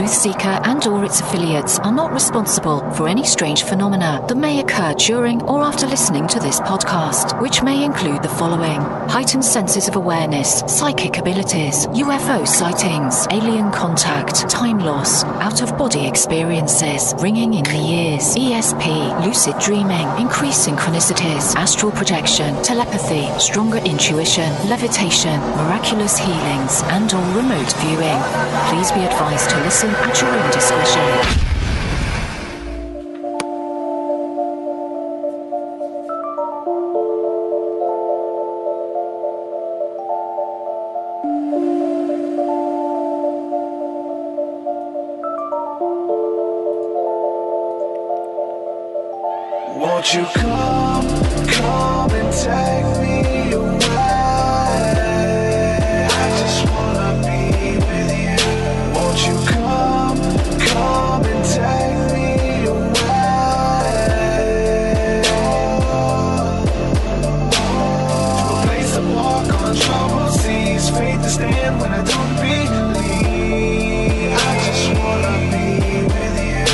TruthSeekah and or its affiliates are not responsible for any strange phenomena that may occur during or after listening to this podcast, which may include the following: heightened senses of awareness, psychic abilities, UFO sightings, alien contact, time loss, out-of-body experiences, ringing in the ears, ESP, lucid dreaming, increased synchronicities, astral projection, telepathy, stronger intuition, levitation, miraculous healings, and or remote viewing. Please be advised to listen at your own discretion. Won't you come and take me away? I just wanna be with you. Won't you come and take me away? To a place to walk on troubled seas, faith to stand when I don't believe. I just wanna be with you.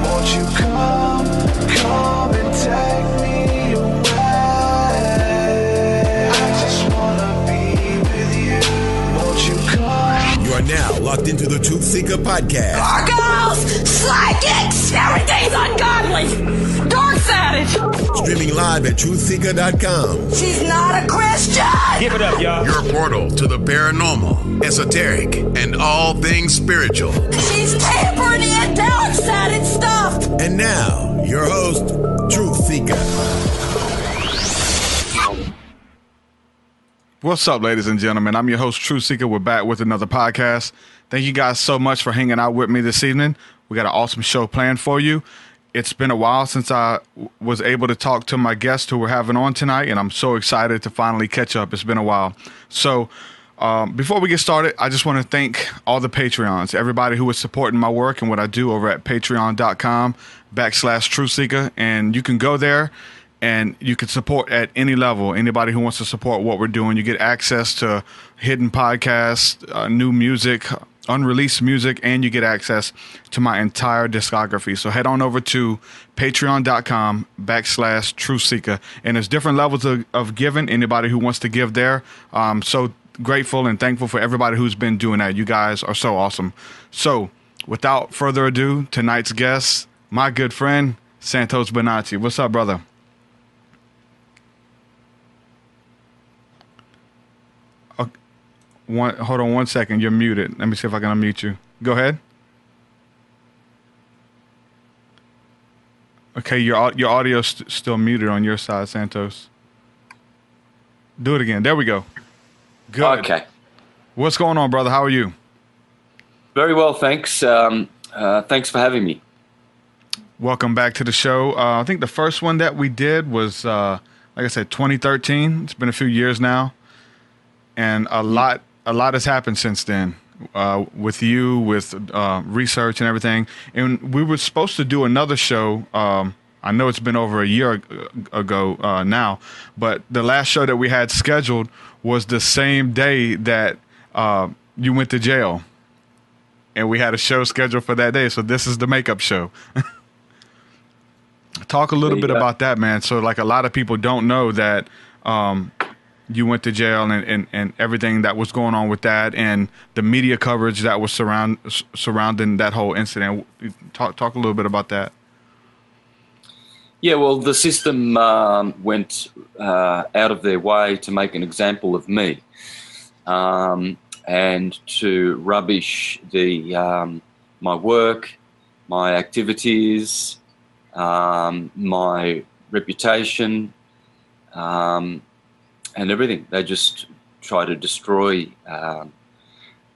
Won't you come and take me away? I just wanna be with you. Won't you come? You are now locked into the TruthSeekah podcast. Gargoyles, psychics, everything's ungodly. Dark savage. Streaming live at TruthSeekah.com. She's not a Christian. Give it up, y'all. Your portal to the paranormal, esoteric, and all things spiritual. She's tampering in dark-sided stuff. And now, your host, TruthSeekah. What's up, ladies and gentlemen? I'm your host, TruthSeekah. We're back with another podcast. Thank you guys so much for hanging out with me this evening. We got an awesome show planned for you. It's been a while since I was able to talk to my guests who we're having on tonight, and I'm so excited to finally catch up. It's been a while. So before we get started, I just want to thank all the Patreons, everybody who is supporting my work and what I do over at patreon.com/TruthSeekah. And you can go there and you can support at any level. Anybody who wants to support what we're doing, you get access to hidden podcasts, new music, unreleased music, and you get access to my entire discography. So head on over to patreon.com/TruthSeekah. And there's different levels of giving. Anybody who wants to give there. So grateful and thankful for everybody who's been doing that. You guys are so awesome. So without further ado, tonight's guest, my good friend, Santos Bonacci. What's up, brother? Hold on 1 second. You're muted. Let me see if I can unmute you. Go ahead. Okay, your audio's still muted on your side, Santos. Do it again. There we go. Good. Okay. What's going on, brother? How are you? Very well, thanks. Thanks for having me. Welcome back to the show. I think the first one that we did was, like I said, 2013. It's been a few years now, and a lot has happened since then. With you, with research and everything. And we were supposed to do another show. I know it's been over a year ago now, but the last show that we had scheduled was the same day that you went to jail. And we had a show scheduled for that day. So this is the makeup show. Talk a little bit about that, man. So like a lot of people don't know that you went to jail and everything that was going on with that and the media coverage that was surrounding that whole incident. Talk a little bit about that. Yeah, well, the system went out of their way to make an example of me and to rubbish my work, my activities, my reputation, and everything. They just try to destroy.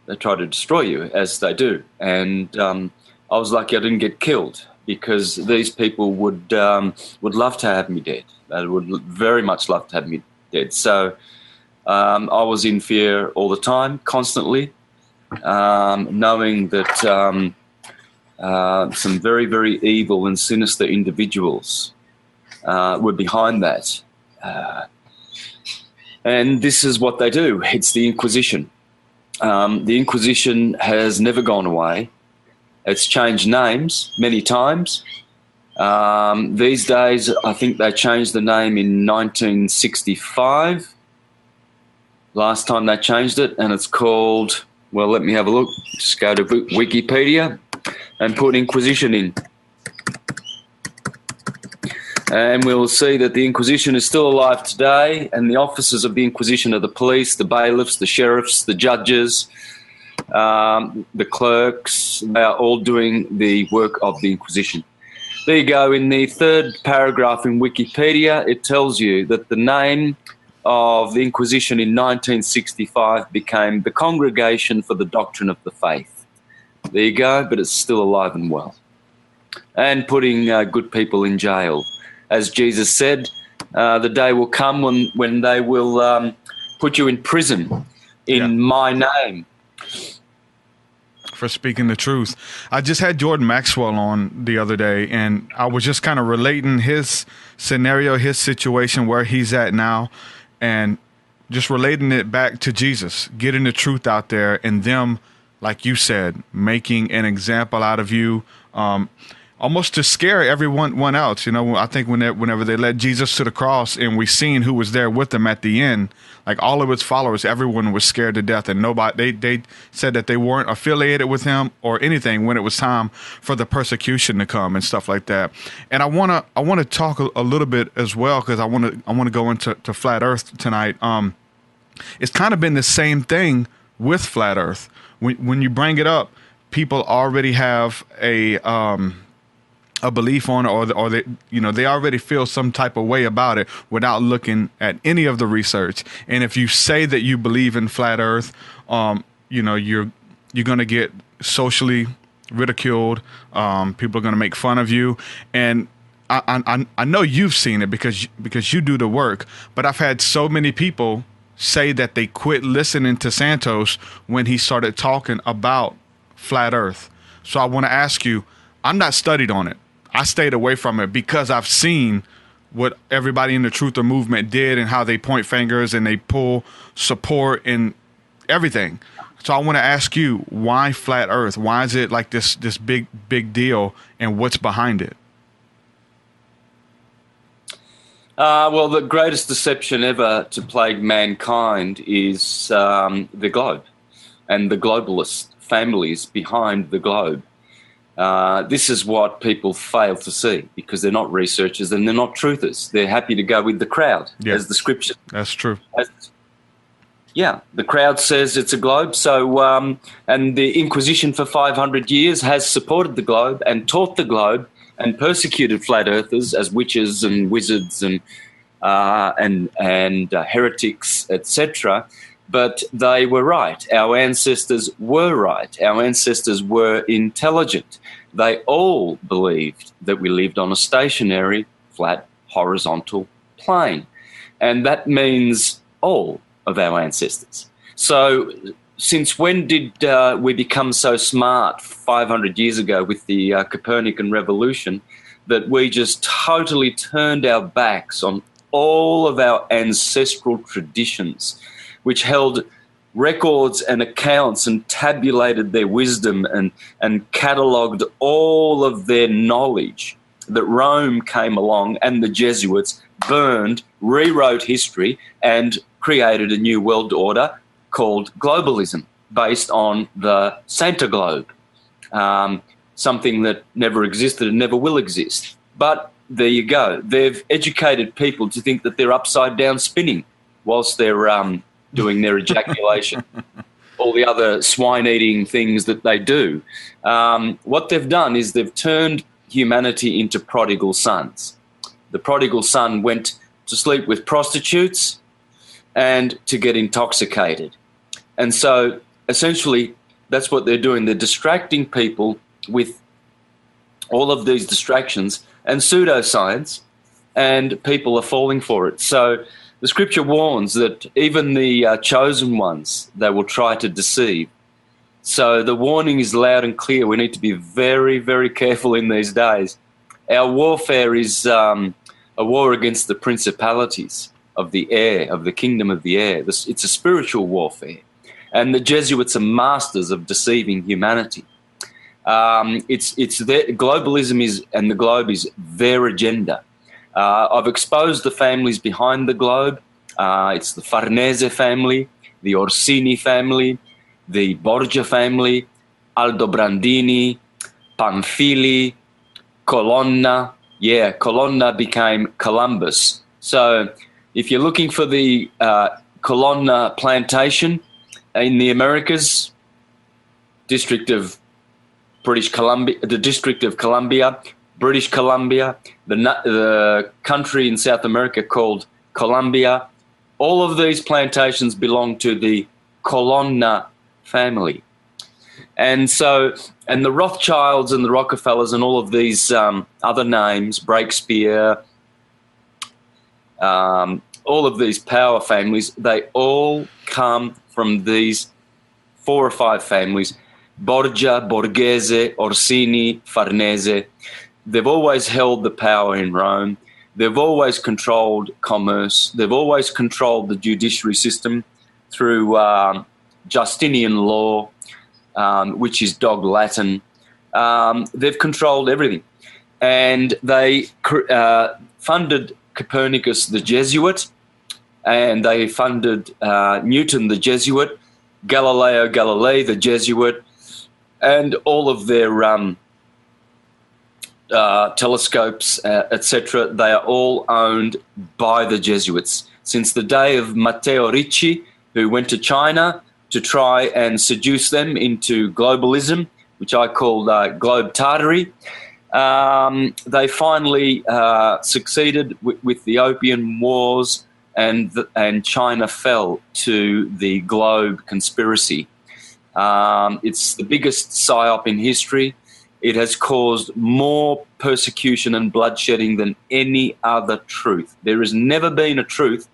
They try to destroy you, as they do. And I was lucky I didn't get killed, because these people would love to have me dead. They would very much love to have me dead. So I was in fear all the time, constantly, knowing that some very, very evil and sinister individuals were behind that. And this is what they do. It's the Inquisition. The Inquisition has never gone away. It's changed names many times. These days, I think they changed the name in 1965. Last time they changed it, and it's called, well, let me have a look. Just go to Wikipedia and put Inquisition in. And we'll see that the Inquisition is still alive today, and the officers of the Inquisition are the police, the bailiffs, the sheriffs, the judges, the clerks. They are all doing the work of the Inquisition. There you go. In the third paragraph in Wikipedia, it tells you that the name of the Inquisition in 1965 became the Congregation for the Doctrine of the Faith. There you go, but it's still alive and well. And putting good people in jail. As Jesus said, the day will come when they will put you in prison in my name. For speaking the truth. I just had Jordan Maxwell on the other day, and I was just kind of relating his scenario, his situation, where he's at now, and just relating it back to Jesus, getting the truth out there, and them, like you said, making an example out of you, almost to scare everyone else. You know, I think whenever they led Jesus to the cross and we seen who was there with them at the end, like all of his followers, everyone was scared to death, and nobody, they said that they weren't affiliated with him or anything when it was time for the persecution to come and stuff like that. And I want to talk a little bit as well, because I want to go into Flat Earth tonight. It's kind of been the same thing with Flat Earth. When you bring it up, people already have a belief on it, or they, you know, they already feel some type of way about it without looking at any of the research. And if you say that you believe in Flat Earth, you know, you're going to get socially ridiculed. People are going to make fun of you. And I know you've seen it because you do the work, but I've had so many people say that they quit listening to Santos when he started talking about Flat Earth. So I want to ask you, I'm not studied on it. I stayed away from it because I've seen what everybody in the Truther movement did and how they point fingers and they pull support and everything. So I want to ask you, why Flat Earth? Why is it like this big deal, and what's behind it? Well, the greatest deception ever to plague mankind is the globe and the globalist families behind the globe. This is what people fail to see because they're not researchers and they're not truthers. They're happy to go with the crowd, as the scripture. That's true. The crowd says it's a globe. So, and the Inquisition for 500 years has supported the globe and taught the globe and persecuted flat earthers as witches and wizards and heretics, etc. But they were right. Our ancestors were right. Our ancestors were intelligent. They all believed that we lived on a stationary, flat, horizontal plane. And that means all of our ancestors. So since when did we become so smart 500 years ago with the Copernican revolution that we just totally turned our backs on all of our ancestral traditions, which held records and accounts and tabulated their wisdom and catalogued all of their knowledge, that Rome came along and the Jesuits burned, rewrote history and created a new world order called globalism based on the Santa Globe, something that never existed and never will exist. But there you go. They've educated people to think that they're upside down spinning whilst they're doing their ejaculation, all the other swine-eating things that they do. What they've done is they've turned humanity into prodigal sons. The prodigal son went to sleep with prostitutes and to get intoxicated. And so essentially that's what they're doing. They're distracting people with all of these distractions and pseudoscience, and people are falling for it. So the scripture warns that even the chosen ones, they will try to deceive. So the warning is loud and clear. We need to be very, very careful in these days. Our warfare is a war against the principalities of the air, of the kingdom of the air. It's a spiritual warfare. And the Jesuits are masters of deceiving humanity. It's their globalism and the globe is their agenda. I've exposed the families behind the globe. It's the Farnese family, the Orsini family, the Borgia family, Aldobrandini, Pamphili, Colonna. Yeah, Colonna became Columbus. So if you're looking for the Colonna plantation in the Americas, District of British Columbia, the District of Columbia, British Columbia, the country in South America called Colombia, all of these plantations belong to the Colonna family. And so, and the Rothschilds and the Rockefellers and all of these other names, Breakspear, all of these power families, they all come from these 4 or 5 families: Borgia, Borghese, Orsini, Farnese. They've always held the power in Rome. They've always controlled commerce. They've always controlled the judiciary system through Justinian law, which is dog Latin. They've controlled everything. And they funded Copernicus the Jesuit, and they funded Newton the Jesuit, Galileo Galilei the Jesuit, and all of their telescopes, etc. They are all owned by the Jesuits. Since the day of Matteo Ricci, who went to China to try and seduce them into globalism, which I call globe-tartary, they finally succeeded with the Opium Wars, and China fell to the globe conspiracy. It's the biggest psyop in history. It has caused more persecution and bloodshedding than any other truth. There has never been a truth.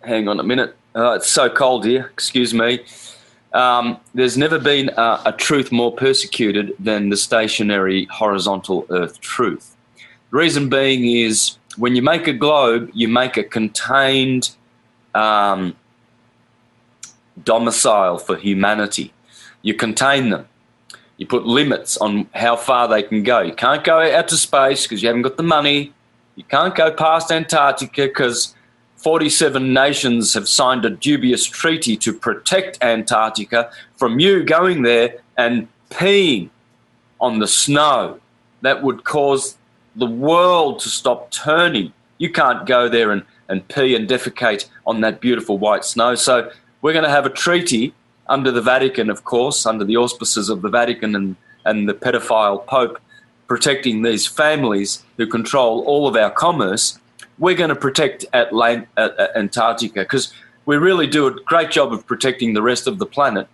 Hang on a minute. It's so cold here. Excuse me. There's never been a truth more persecuted than the stationary horizontal earth truth. The reason being is when you make a globe, you make a contained domicile for humanity. You contain them. You put limits on how far they can go. You can't go out to space because you haven't got the money. You can't go past Antarctica because 47 nations have signed a dubious treaty to protect Antarctica from you going there and peeing on the snow. That would cause the world to stop turning. You can't go there and pee and defecate on that beautiful white snow. So we're going to have a treaty under the Vatican, of course, under the auspices of the Vatican and the pedophile Pope, protecting these families who control all of our commerce. We're going to protect Antarctica because we really do a great job of protecting the rest of the planet.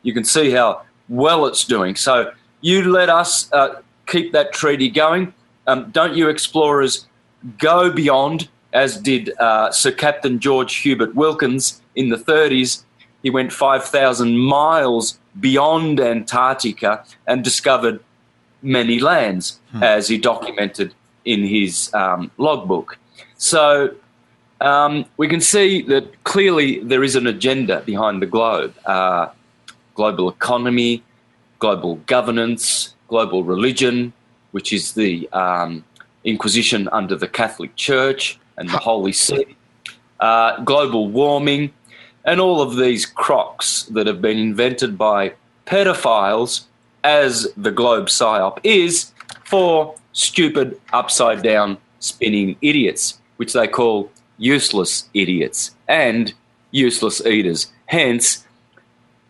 You can see how well it's doing. So you let us keep that treaty going. Don't you explorers go beyond, as did Sir Captain George Hubert Wilkins in the 30s. He went 5,000 miles beyond Antarctica and discovered many lands, as he documented in his logbook. So we can see that clearly there is an agenda behind the globe. Global economy, global governance, global religion, which is the Inquisition under the Catholic Church and the Holy See, global warming, and all of these crocs that have been invented by pedophiles, as the globe psyop is, for stupid, upside-down spinning idiots, which they call useless idiots and useless eaters. Hence,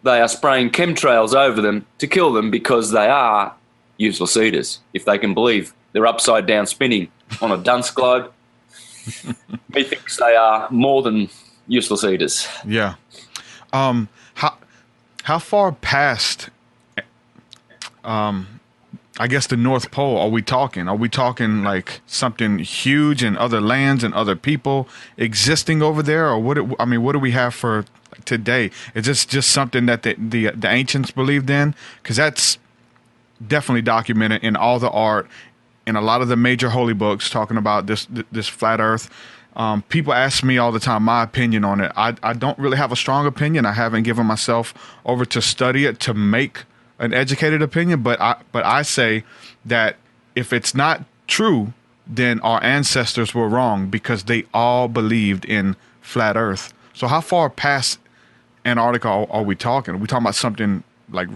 they are spraying chemtrails over them to kill them because they are useless eaters. If they can believe they're upside-down spinning on a dunce globe, methinks they are more than useless eaters. Yeah. How far past, I guess, the North Pole are we talking? Are we talking like something huge and other lands and other people existing over there, or what do we have for today? Is this just something that the ancients believed in? Because that's definitely documented in all the art, in a lot of the major holy books talking about this flat Earth. People ask me all the time my opinion on it. I don't really have a strong opinion. I haven't given myself over to study it to make an educated opinion, but I say that if it's not true, then our ancestors were wrong because they all believed in flat Earth. So how far past Antarctica are we talking? Are we talking about something like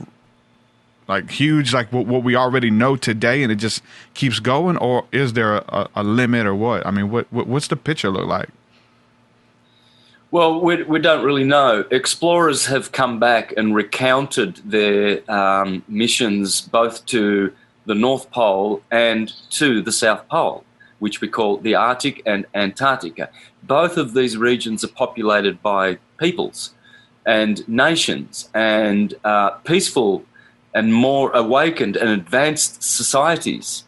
huge, like what we already know today, and it just keeps going, or is there a limit, or what? I mean, what's the picture look like? Well, we don't really know. Explorers have come back and recounted their missions both to the North Pole and to the South Pole, which we call the Arctic and Antarctica. Both of these regions are populated by peoples and nations and peaceful and more awakened and advanced societies.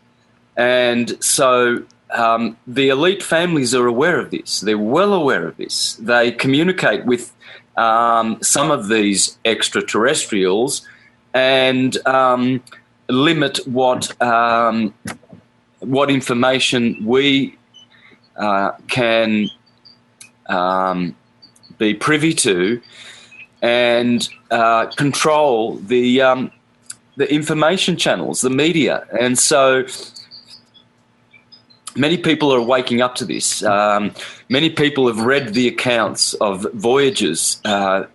And so the elite families are aware of this. They're well aware of this. They communicate with some of these extraterrestrials and limit what information we can be privy to, and control the information channels, the media. And so many people are waking up to this. Many people have read the accounts of voyages and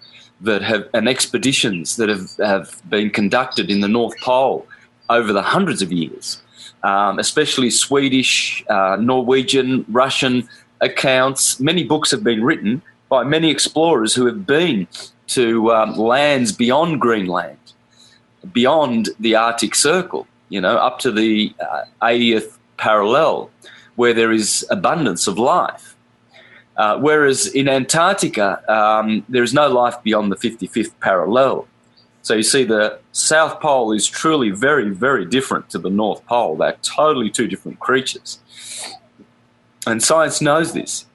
expeditions that have been conducted in the North Pole over the hundreds of years, especially Swedish, Norwegian, Russian accounts. Many books have been written by many explorers who have been to lands beyond Greenland, beyond the Arctic Circle, up to the 80th parallel, where there is abundance of life. Whereas in Antarctica, there is no life beyond the 55th parallel. So you see, the South Pole is truly very, very different to the North Pole. They're totally two different creatures. And science knows this.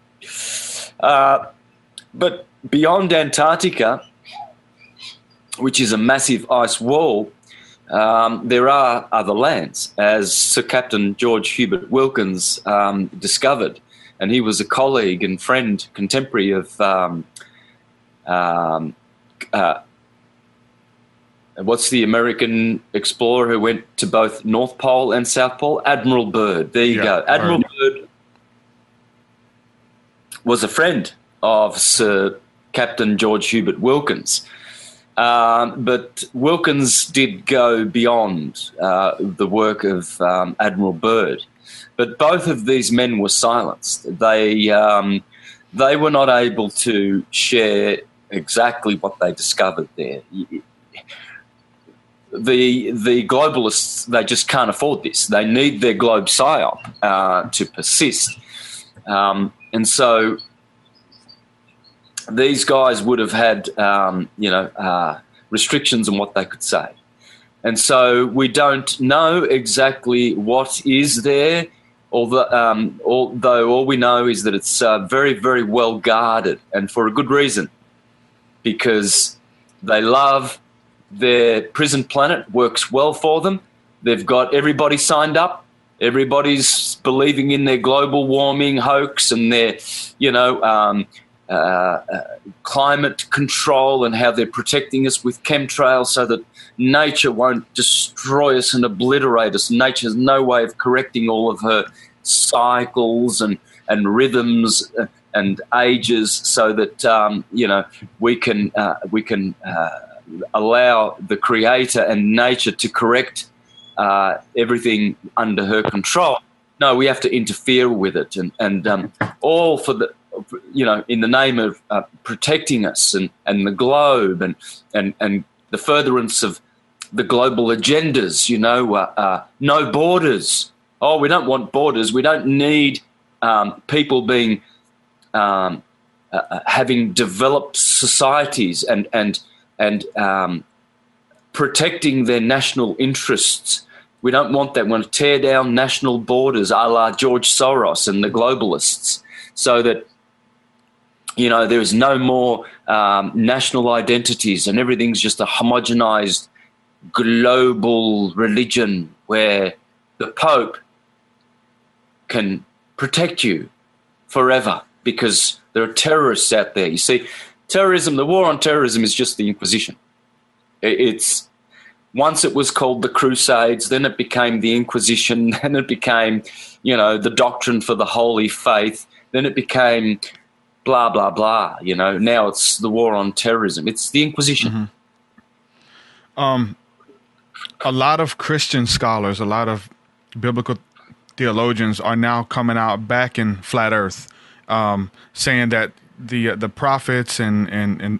But beyond Antarctica, which is a massive ice wall, there are other lands, as Sir Captain George Hubert Wilkins discovered. And he was a colleague and friend, contemporary of what's the American explorer who went to both North Pole and South Pole? Admiral Byrd. There you go. Admiral Byrd was a friend of Sir Captain George Hubert Wilkins. But Wilkins did go beyond the work of Admiral Byrd. But both of these men were silenced. They were not able to share exactly what they discovered there. The globalists, they just can't afford this. They need their globe psyop to persist. And so these guys would have had, restrictions on what they could say. And so we don't know exactly what is there, although all we know is that it's very, very well guarded, and for a good reason, because they love their prison planet, works well for them. They've got everybody signed up. Everybody's believing in their global warming hoax and their, climate control, and how they're protecting us with chemtrails so that nature won't destroy us and obliterate us. Nature has no way of correcting all of her cycles and rhythms and ages, so that we can allow the Creator and nature to correct everything under her control. No, we have to interfere with it, and all for the, in the name of protecting us and the globe and the furtherance of the global agendas. No borders. Oh, we don't want borders. We don't need people being having developed societies and protecting their national interests. We don't want that. We want to tear down national borders, a la George Soros and the globalists, so that there is no more national identities, and everything's just a homogenized global religion where the Pope can protect you forever because there are terrorists out there. You see, terrorism, the war on terrorism is just the Inquisition. It's once it was called the Crusades, then it became the Inquisition, then it became, the doctrine for the holy faith, then it became blah, blah, blah, Now it's the war on terrorism. It's the Inquisition. Mm-hmm. A lot of Christian scholars, a lot of biblical theologians are now coming out back in flat earth, saying that the prophets and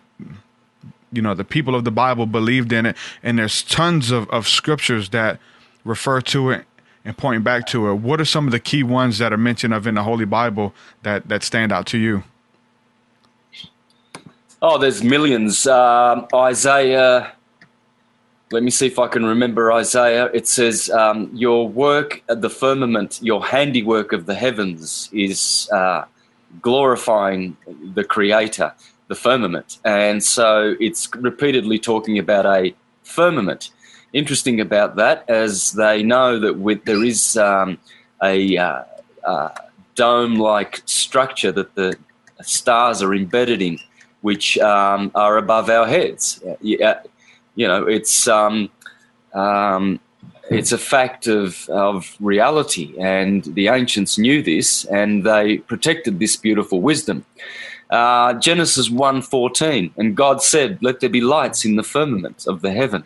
the people of the Bible believed in it, and there's tons of scriptures that refer to it and point back to it. What are some of the key ones that are mentioned in the Holy Bible that stand out to you? Oh, there's millions. Isaiah, let me see if I can remember Isaiah. It says, your work at the firmament, your handiwork of the heavens is glorifying the Creator, the firmament. And so it's repeatedly talking about a firmament. Interesting about that, as they know that there is a dome-like structure that the stars are embedded in, which are above our heads. It's a fact of reality, and the ancients knew this, and they protected this beautiful wisdom. Genesis 1:14, and God said, let there be lights in the firmament of the heaven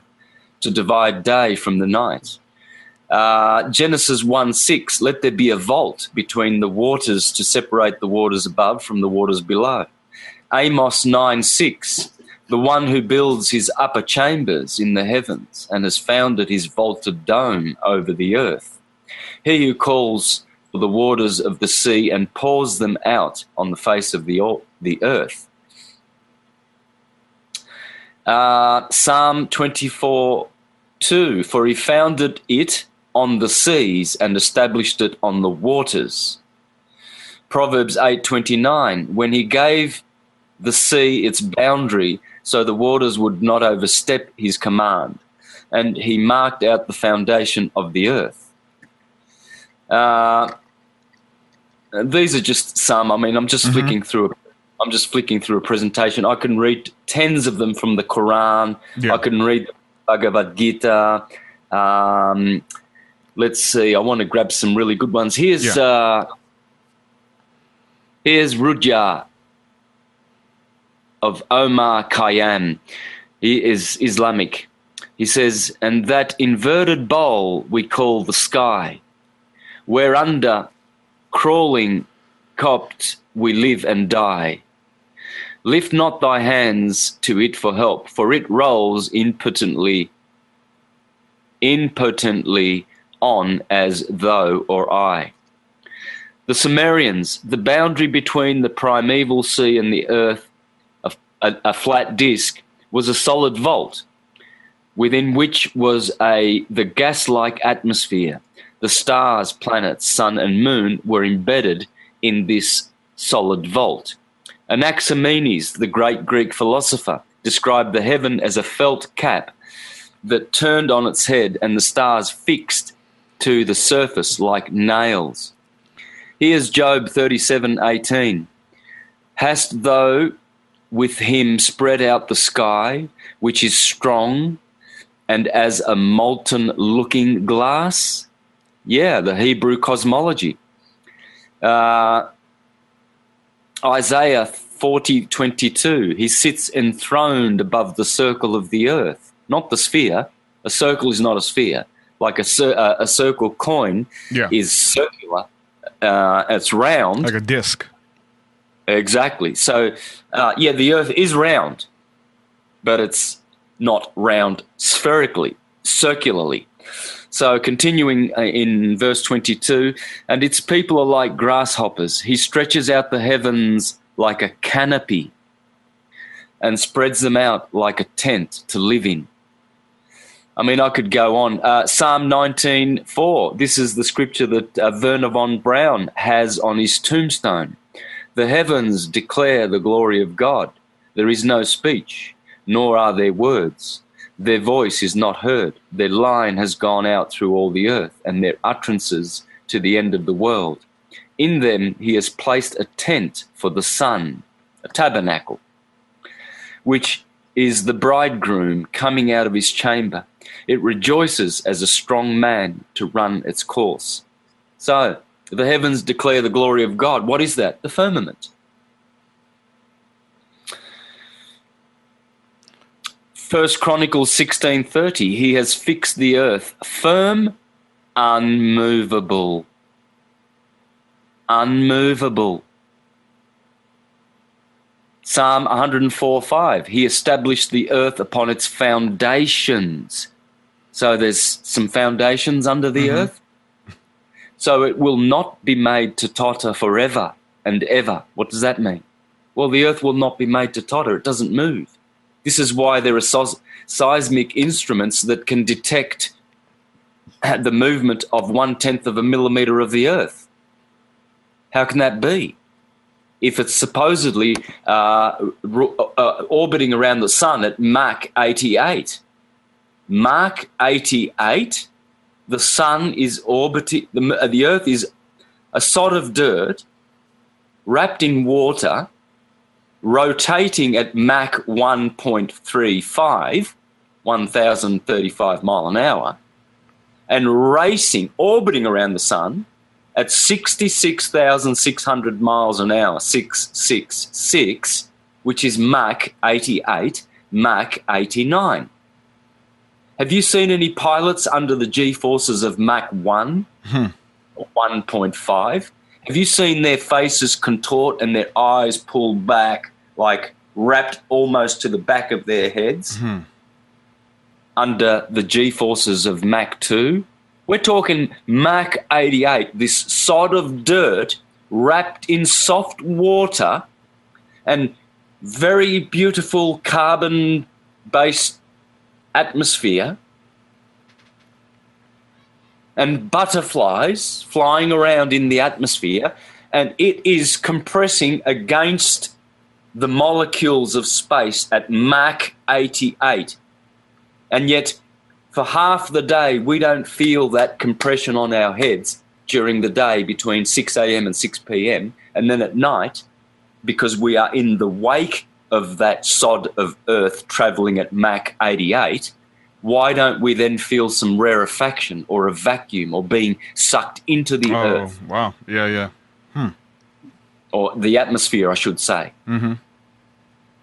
to divide day from the night. Genesis 1:6, let there be a vault between the waters to separate the waters above from the waters below. Amos 9:6, the one who builds his upper chambers in the heavens and has founded his vaulted dome over the earth. He who calls for the waters of the sea and pours them out on the face of the earth. Psalm 24:2, for he founded it on the seas and established it on the waters. Proverbs 8:29, when he gave the sea its boundary, so the waters would not overstep his command, and he marked out the foundation of the earth. These are just some. I mean, I'm just flicking through a presentation. I can read tens of them from the Quran. Yeah. I can read the Bhagavad Gita. Let's see. I want to grab some really good ones. Here's Rujah of Omar Khayyam. He is Islamic. He says, and that inverted bowl we call the sky, whereunder crawling copped we live and die. Lift not thy hands to it for help, for it rolls impotently on as thou or I. The Sumerians, the boundary between the primeval sea and the earth, a flat disk, was a solid vault, within which was the gas-like atmosphere. The stars, planets, sun, and moon were embedded in this solid vault. Anaximenes, the great Greek philosopher, described the heaven as a felt cap that turned on its head and the stars fixed to the surface like nails. Here's Job 37:18. Hast thou with him spread out the sky, which is strong and as a molten looking glass? Yeah, the Hebrew cosmology. Isaiah 40:22, he sits enthroned above the circle of the earth, not the sphere. A circle is not a sphere. Like a circle coin is circular. It's round. Like a disc. Exactly. So, the earth is round, but it's not round spherically, circularly. So continuing in verse 22, and its people are like grasshoppers. He stretches out the heavens like a canopy and spreads them out like a tent to live in. I mean, I could go on. Psalm 19:4, this is the scripture that Werner von Braun has on his tombstone. The heavens declare the glory of God. There is no speech, nor are there words. Their voice is not heard. Their line has gone out through all the earth, and their utterances to the end of the world. In them he has placed a tent for the sun, a tabernacle, which is the bridegroom coming out of his chamber. It rejoices as a strong man to run its course. So, the heavens declare the glory of God. What is that? The firmament. 1 Chronicles 16:30, he has fixed the earth firm, unmovable. Unmovable. Psalm 104:5, he established the earth upon its foundations. So there's some foundations under the earth. So it will not be made to totter forever and ever. What does that mean? Well, the earth will not be made to totter. It doesn't move. This is why there are seismic instruments that can detect the movement of 1/10 of a millimeter of the earth. How can that be? If it's supposedly orbiting around the sun at Mach 88. Mach 88, the sun is orbiting, the earth is a sod of dirt wrapped in water, rotating at Mach 1.35, 1,035 mile an hour, and racing, orbiting around the sun at 66,600 miles an hour, 666, which is Mach 88, Mach 89. Have you seen any pilots under the G-forces of Mach 1 or 1.5? Have you seen their faces contort and their eyes pull back, like wrapped almost to the back of their heads under the G-forces of Mach 2? We're talking Mach 88, this sod of dirt wrapped in soft water and very beautiful carbon-based atmosphere, and butterflies flying around in the atmosphere, and it is compressing against the molecules of space at Mach 88. And yet, for half the day, we don't feel that compression on our heads during the day between 6 a.m. and 6 p.m. And then at night, because we are in the wake of that sod of earth travelling at Mach 88, why don't we then feel some rarefaction or a vacuum or being sucked into the earth? Oh, wow. Yeah. Or the atmosphere, I should say.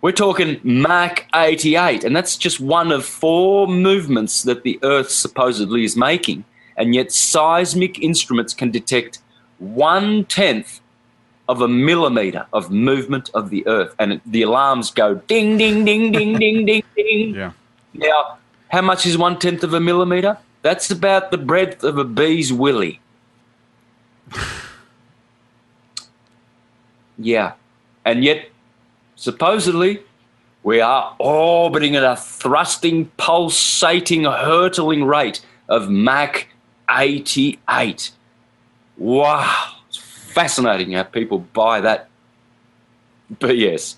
We're talking Mach 88, and that's just one of 4 movements that the earth supposedly is making, and yet seismic instruments can detect 1/10 of a millimeter of movement of the earth, and the alarms go ding, ding, ding, ding, ding, ding, ding. Yeah. Now, how much is 1/10 of a millimeter? That's about the breadth of a bee's willy. Yeah. And yet, supposedly, we are orbiting at a thrusting, pulsating, hurtling rate of Mach 88. Wow. It's fascinating how people buy that BS.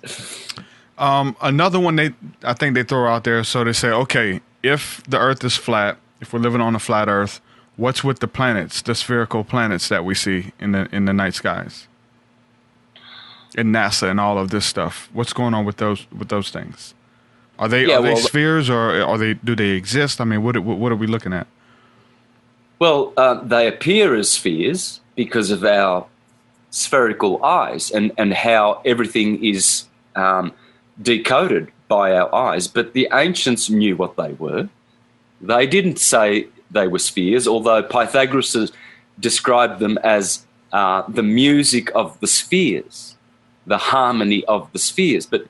Another one I think they throw out there, so they say, okay, if the earth is flat, if we're living on a flat earth, what's with the planets, the spherical planets that we see in the night skies? And NASA and all of this stuff. What's going on with those things? Are they spheres, or do they exist? I mean, what are we looking at? Well, they appear as spheres because of our spherical eyes and how everything is decoded by our eyes. But the ancients knew what they were. They didn't say they were spheres, although Pythagoras described them as the music of the spheres, the harmony of the spheres. But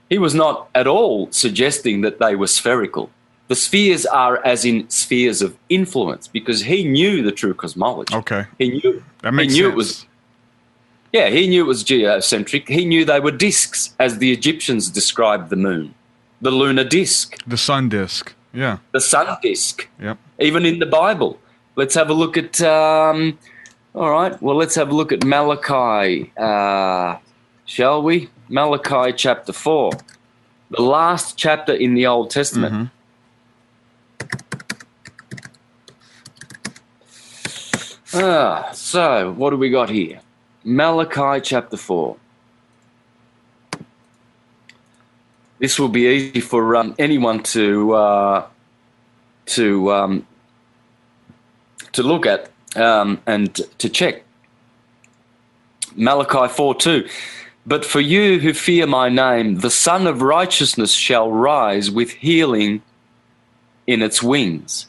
he was not at all suggesting that they were spherical. The spheres are as in spheres of influence, because he knew the true cosmology. Okay. He knew sense. It was. Yeah, he knew it was geocentric. He knew they were discs, as the Egyptians described the moon, the lunar disc. The sun disc, yeah. The sun disc. Yep. Even in the Bible. Let's have a look at, let's have a look at Malachi, shall we? Malachi chapter 4, the last chapter in the Old Testament. Mm-hmm. So what do we got here? Malachi chapter 4. this will be easy for anyone to look at and to check. Malachi 4:2. But for you who fear my name, the Son of Righteousness shall rise with healing in its wings.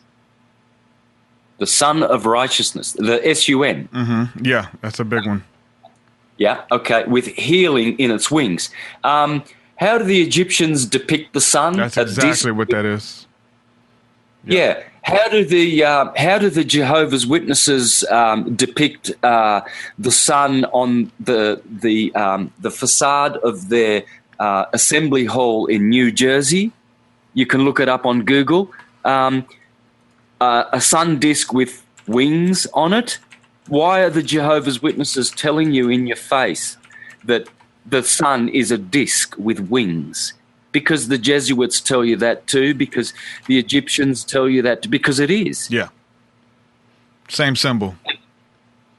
The Son of Righteousness, the S-U-N. Mm-hmm. Yeah, that's a big one. Yeah, okay, with healing in its wings. How do the Egyptians depict the sun? That's exactly what that is. Yeah. How do the Jehovah's Witnesses depict the sun on the facade of their assembly hall in New Jersey? You can look it up on Google. A sun disk with wings on it. Why are the Jehovah's Witnesses telling you in your face that the sun is a disk with wings? Because the Jesuits tell you that too, because the Egyptians tell you that too, because it is. Yeah. Same symbol.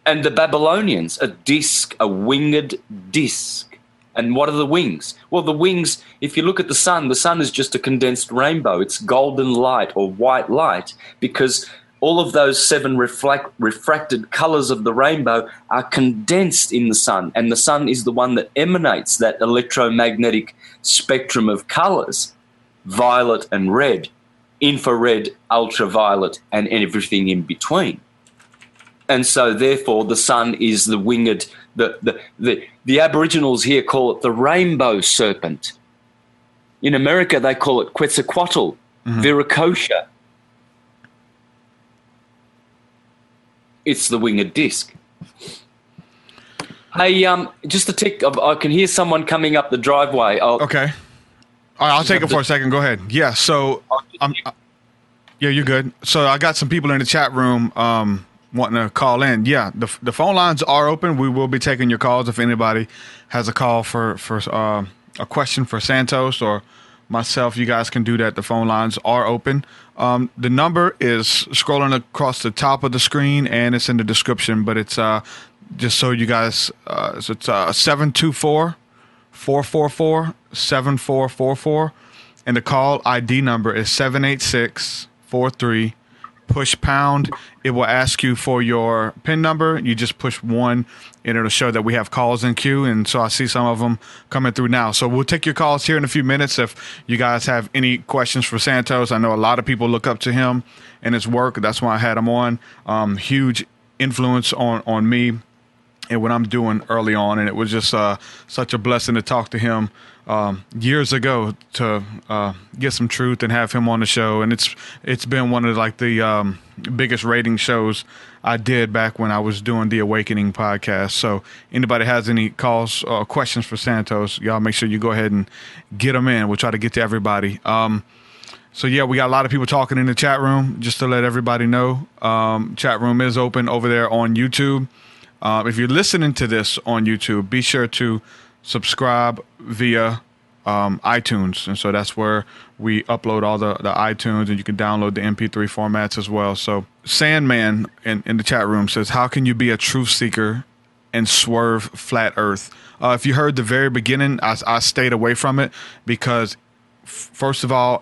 And the Babylonians, a disk, a winged disk. And what are the wings? Well, the wings, if you look at the sun is just a condensed rainbow. It's golden light or white light, because all of those 7 refracted colors of the rainbow are condensed in the sun, and the sun is the one that emanates that electromagnetic spectrum of colors, violet and red, infrared, ultraviolet, and everything in between. And so therefore the sun is the winged, the Aboriginals here call it the rainbow serpent. In America they call it Quetzalcoatl, Viracocha. It's the winged disc. Hey, just a tick. I can hear someone coming up the driveway. Okay. All right, I'll take it for a second. Go ahead. Yeah, so yeah, you're good. So I got some people in the chat room wanting to call in. Yeah, the phone lines are open. We will be taking your calls if anybody has a call for a question for Santos or myself. You guys can do that. The phone lines are open. The number is scrolling across the top of the screen, and it's in the description, but it's just so you guys, so it's 724-444-7444, and the call ID number is 78643. Push pound. It will ask you for your PIN number. You just push 1, and it'll show that we have calls in queue. And so I see some of them coming through now. So we'll take your calls here in a few minutes. If you guys have any questions for Santos, I know a lot of people look up to him and his work. That's why I had him on. Huge influence on me and what I'm doing early on. And it was just such a blessing to talk to him years ago to get some truth and have him on the show. And it's been one of like the biggest rating shows I did back when I was doing the Awakening podcast. So anybody has any calls or questions for Santos, y'all make sure you go ahead and get them in. We'll try to get to everybody. So yeah, we got a lot of people talking in the chat room, just to let everybody know. Chat room is open over there on YouTube. If you're listening to this on YouTube, be sure to subscribe via iTunes. And so that's where we upload all the iTunes, and you can download the MP3 formats as well. So Sandman in the chat room says, how can you be a truth seeker and swerve flat earth? If you heard the very beginning, I stayed away from it because, first of all,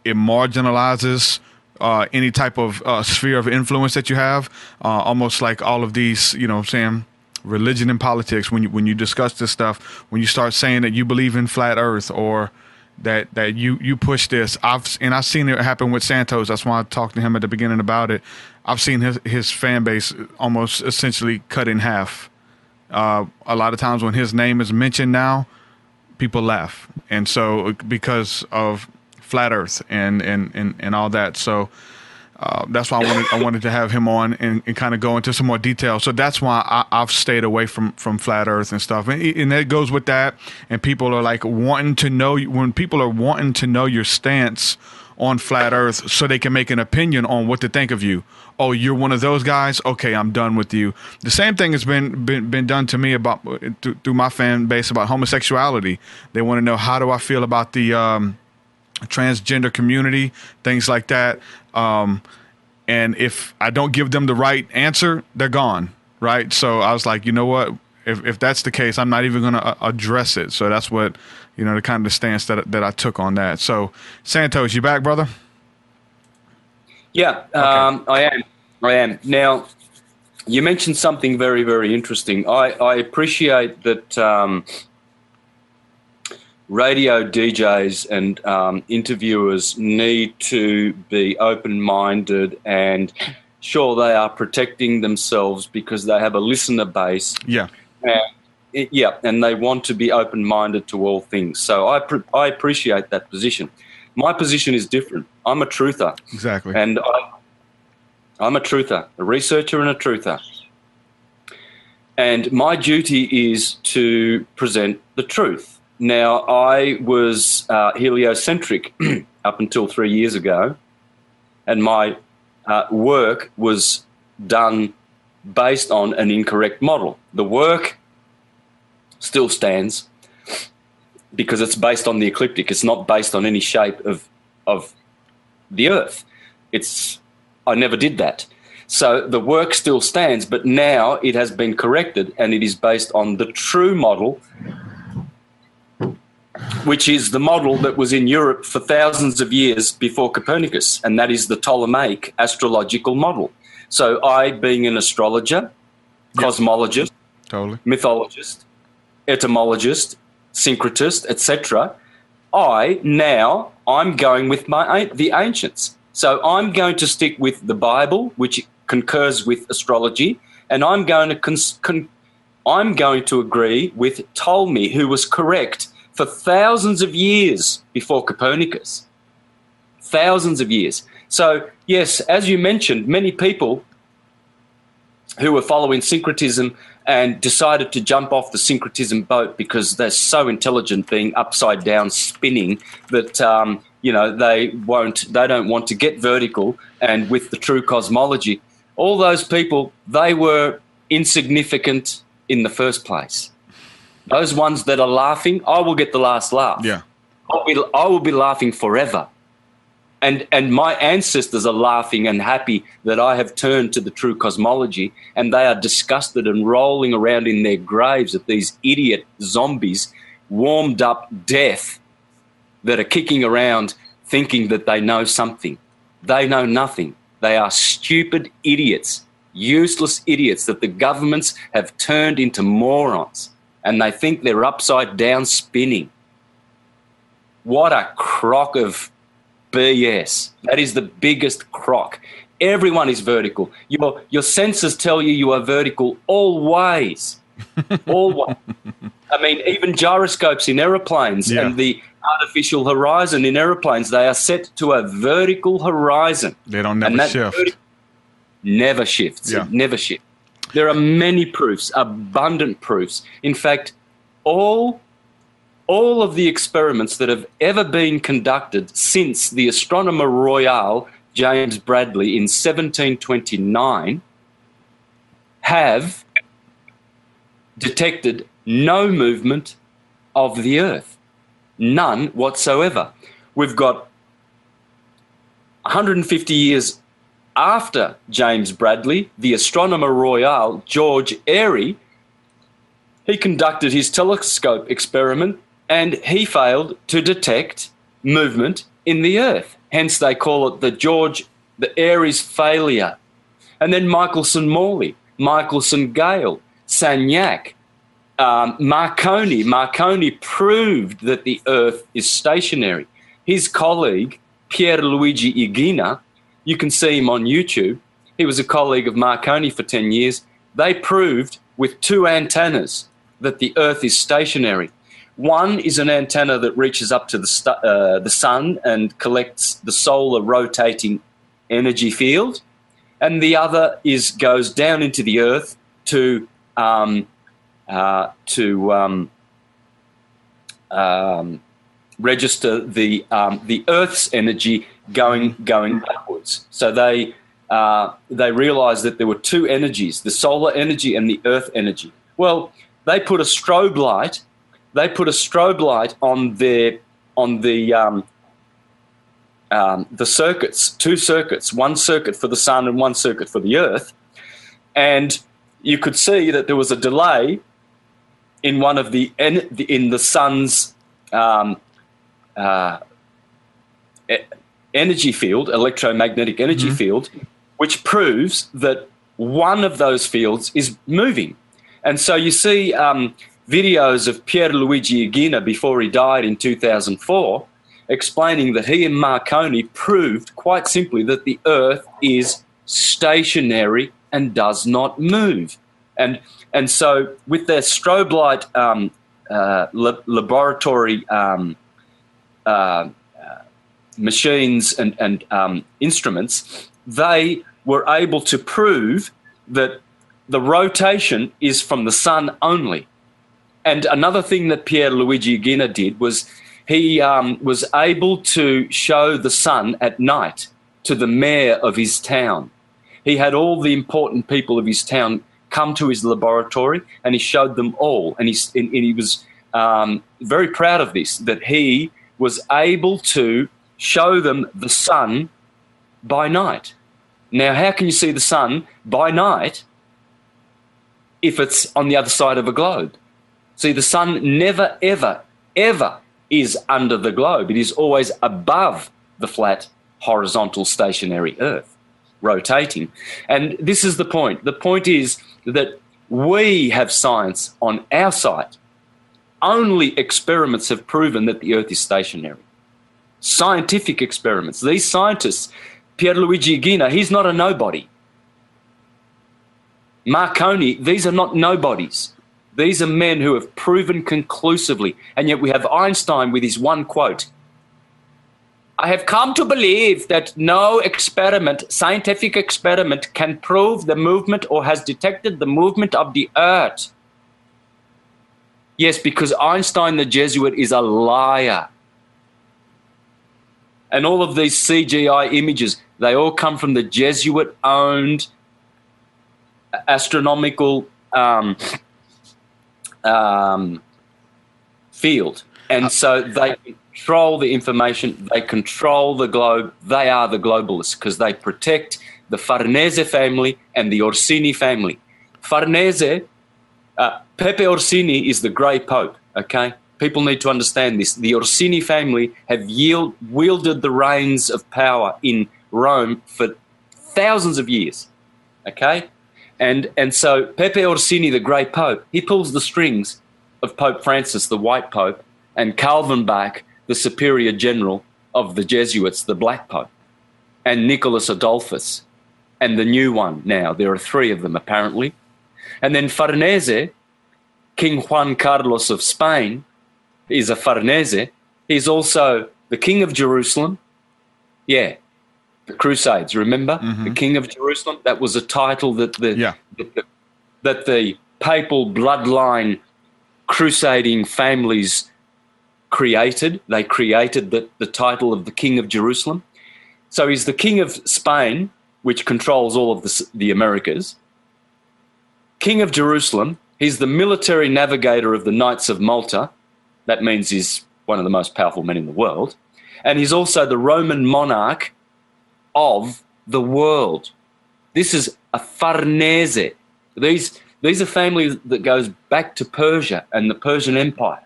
it marginalizes any type of sphere of influence that you have, almost like all of these, you know what I'm saying, religion and politics. When you discuss this stuff, when you start saying that you believe in flat earth or that you push this, I've seen it happen with Santos. That's why I talked to him at the beginning about it. I've seen his fan base almost essentially cut in half. A lot of times when his name is mentioned now, people laugh. And so because of flat earth and all that. So that's why I wanted to have him on and kind of go into some more detail. So that's why I've stayed away from flat earth and stuff. And that goes with that. And people are like wanting to know, when people are wanting to know your stance on flat earth so they can make an opinion on what to think of you. Oh, you're one of those guys? Okay, I'm done with you. The same thing has been done to me about through my fan base about homosexuality. They want to know, how do I feel about the transgender community, things like that. And if I don't give them the right answer, they're gone, right? So I was like, you know what? if that's the case, I'm not even going to address it. So that's what, the kind of the stance that I took on that. So Santos, you back, brother? Yeah, okay. I am. Now, you mentioned something very, very interesting. I appreciate that radio DJs and interviewers need to be open-minded and sure they are protecting themselves because they have a listener base. Yeah. And they want to be open-minded to all things. So I appreciate that position. My position is different. I'm a truther. Exactly. And I'm a truther, a researcher and a truther. And my duty is to present the truth. Now, I was heliocentric up until 3 years ago, and my work was done based on an incorrect model. The work still stands because it's based on the ecliptic. It's not based on any shape of the Earth. I never did that. So the work still stands, but now it has been corrected and it is based on the true model, which is the model that was in Europe for thousands of years before Copernicus, and that is the Ptolemaic astrological model. So I, being an astrologer, cosmologist, mythologist, etymologist, syncretist, etc., I'm going with the ancients. So I'm going to stick with the Bible, which concurs with astrology, and I'm going to agree with Ptolemy, who was correct for thousands of years before Copernicus. Thousands of years. So, yes, as you mentioned, many people who were following syncretism and decided to jump off the syncretism boat because they're so intelligent, being upside down spinning, that they don't want to get vertical and with the true cosmology. All those people, they were insignificant in the first place. Those ones that are laughing, I will get the last laugh. Yeah, I will be laughing forever. And my ancestors are laughing and happy that I have turned to the true cosmology, and they are disgusted and rolling around in their graves at these idiot zombies, warmed up death, that are kicking around thinking that they know something. They know nothing. They are stupid idiots, useless idiots that the governments have turned into morons, and they think they're upside down spinning. What a crock of BS. That is the biggest crock. Everyone is vertical. Your senses tell you are vertical always. Always. I mean, even gyroscopes in aeroplanes and the artificial horizon in aeroplanes, they are set to a vertical horizon. They don't never shift. Never shifts. Yeah. It never shifts. There are many proofs, abundant proofs. In fact, all of the experiments that have ever been conducted since the Astronomer Royal, James Bradley, in 1729, have detected no movement of the Earth. None whatsoever. We've got 150 years after James Bradley, the Astronomer Royal, George Airy, he conducted his telescope experiment and he failed to detect movement in the Earth. Hence they call it the Airy's failure. And then Michelson-Morley, Michelson-Gale, Sagnac, Marconi. Marconi proved that the Earth is stationary. His colleague, Pierluigi Igina, you can see him on YouTube. He was a colleague of Marconi for 10 years. They proved with two antennas that the Earth is stationary. One is an antenna that reaches up to the sun and collects the solar rotating energy field, and the other goes down into the Earth to register the Earth's energy going upwards. So they realized that there were two energies, the solar energy and the Earth energy. Well, they put a strobe light. They put a strobe light on the circuits, two circuits, one circuit for the sun and one circuit for the Earth, and you could see that there was a delay in one of in the sun's energy field, electromagnetic energy field, which proves that one of those fields is moving. And so you see videos of Pierluigi Iguina before he died in 2004 explaining that he and Marconi proved quite simply that the Earth is stationary and does not move. And so with their strobe light laboratory machines and instruments, they were able to prove that the rotation is from the sun only. And another thing that Pierluigi Iguina did was he was able to show the sun at night to the mayor of his town. He had all the important people of his town come to his laboratory, and he showed them all. And he was very proud of this, that he was able to show them the sun by night. Now, how can you see the sun by night if it's on the other side of a globe? See, the sun never, ever, ever is under the globe. It is always above the flat, horizontal, stationary Earth, rotating. And this is the point. The point is that we have science on our side. Only experiments have proven that the Earth is stationary. Scientific experiments. These scientists, Pierluigi Iguina, he's not a nobody. Marconi, these are not nobodies. These are men who have proven conclusively, and yet we have Einstein with his one quote. I have come to believe that no experiment, scientific experiment, can prove the movement or has detected the movement of the Earth. Yes, because Einstein the Jesuit is a liar. And all of these CGI images, they all come from the Jesuit-owned astronomical field. And so they control the information, they control the globe, they are the globalists because they protect the Farnese family and the Orsini family. Farnese, Pepe Orsini is the grey pope, okay? People need to understand this. The Orsini family have wielded the reins of power in Rome for thousands of years, okay? And so Pepe Orsini, the grey pope, he pulls the strings of Pope Francis, the white pope, and Calvinbach, the superior general of the Jesuits, the black pope, and Nicholas Adolphus, and the new one now. There are three of them, apparently. And then Farnese, King Juan Carlos of Spain, is a Farnese. He's also the King of Jerusalem. Yeah, the Crusades, remember? The King of Jerusalem? That was a title that the papal bloodline crusading families created. They created the title of the King of Jerusalem. So he's the King of Spain, which controls all of the Americas. King of Jerusalem. He's the military navigator of the Knights of Malta. That means he's one of the most powerful men in the world. And he's also the Roman monarch of the world. This is a Farnese. These are families that goes back to Persia and the Persian Empire,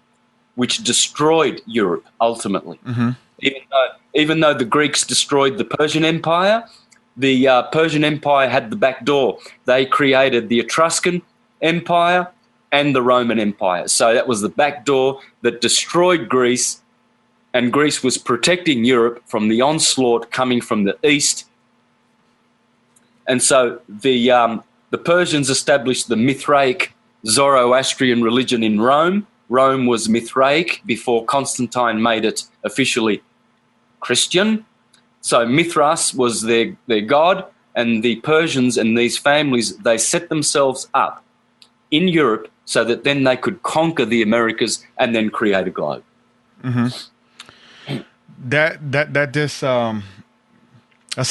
which destroyed Europe ultimately. Even though the Greeks destroyed the Persian Empire, the Persian Empire had the back door. They created the Etruscan Empire and the Roman Empire. So that was the back door that destroyed Greece, and Greece was protecting Europe from the onslaught coming from the east. And so the Persians established the Mithraic Zoroastrian religion in Rome. Rome was Mithraic before Constantine made it officially Christian. So Mithras was their god, and the Persians and these families, they set themselves up in Europe so that then they could conquer the Americas and then create a globe. That's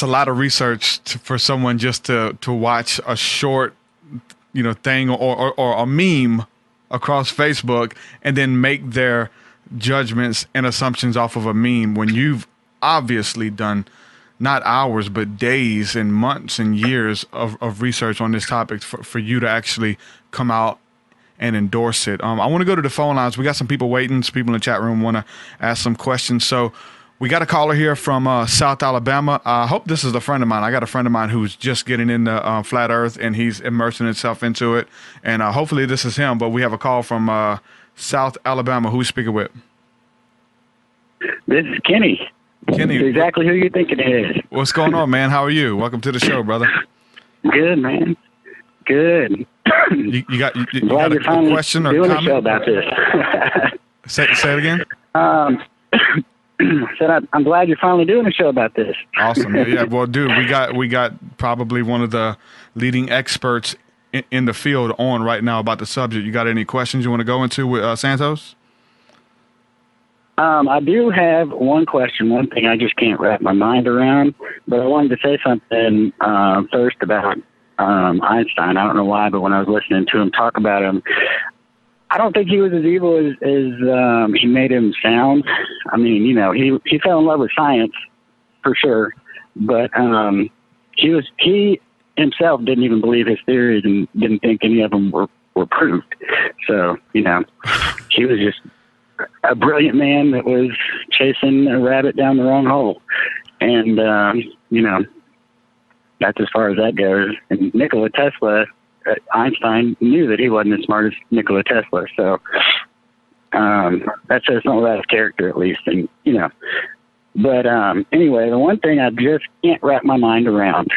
a lot of research for someone just to watch a short, thing or a meme across Facebook and then make their judgments and assumptions off of a meme when you've obviously done not hours but days and months and years of research on this topic for you to actually come out and endorse it. I want to go to the phone lines. We got some people waiting. Some people in the chat room want to ask some questions. So we got a caller here from South Alabama. I hope this is a friend of mine. I got a friend of mine who's just getting into flat earth, and he's immersing himself into it. And hopefully this is him. But we have a call from South Alabama. Who's speaking with? This is Kenny. Kenny. It's exactly who you're thinking it is. What's going on, man? How are you? Welcome to the show, brother. Good, man. Good. You got a question or doing comment? A show about this. Say it again. Said I'm glad you're finally doing a show about this. Awesome. Yeah. Well, dude, we got probably one of the leading experts in the field on right now about the subject. You got any questions you want to go into with Santos? I do have one question, one thing I just can't wrap my mind around, but I wanted to say something first about Einstein. I don't know why, but when I was listening to him talk about him, I don't think he was as evil as he made him sound. I mean, he fell in love with science for sure, but he himself didn't even believe his theories and didn't think any of them were proved. So, he was just a brilliant man that was chasing a rabbit down the wrong hole. And, that's as far as that goes. And Nikola Tesla, Einstein knew that he wasn't as smart as Nikola Tesla. So that says something about his character, at least. And, but anyway, the one thing I just can't wrap my mind around,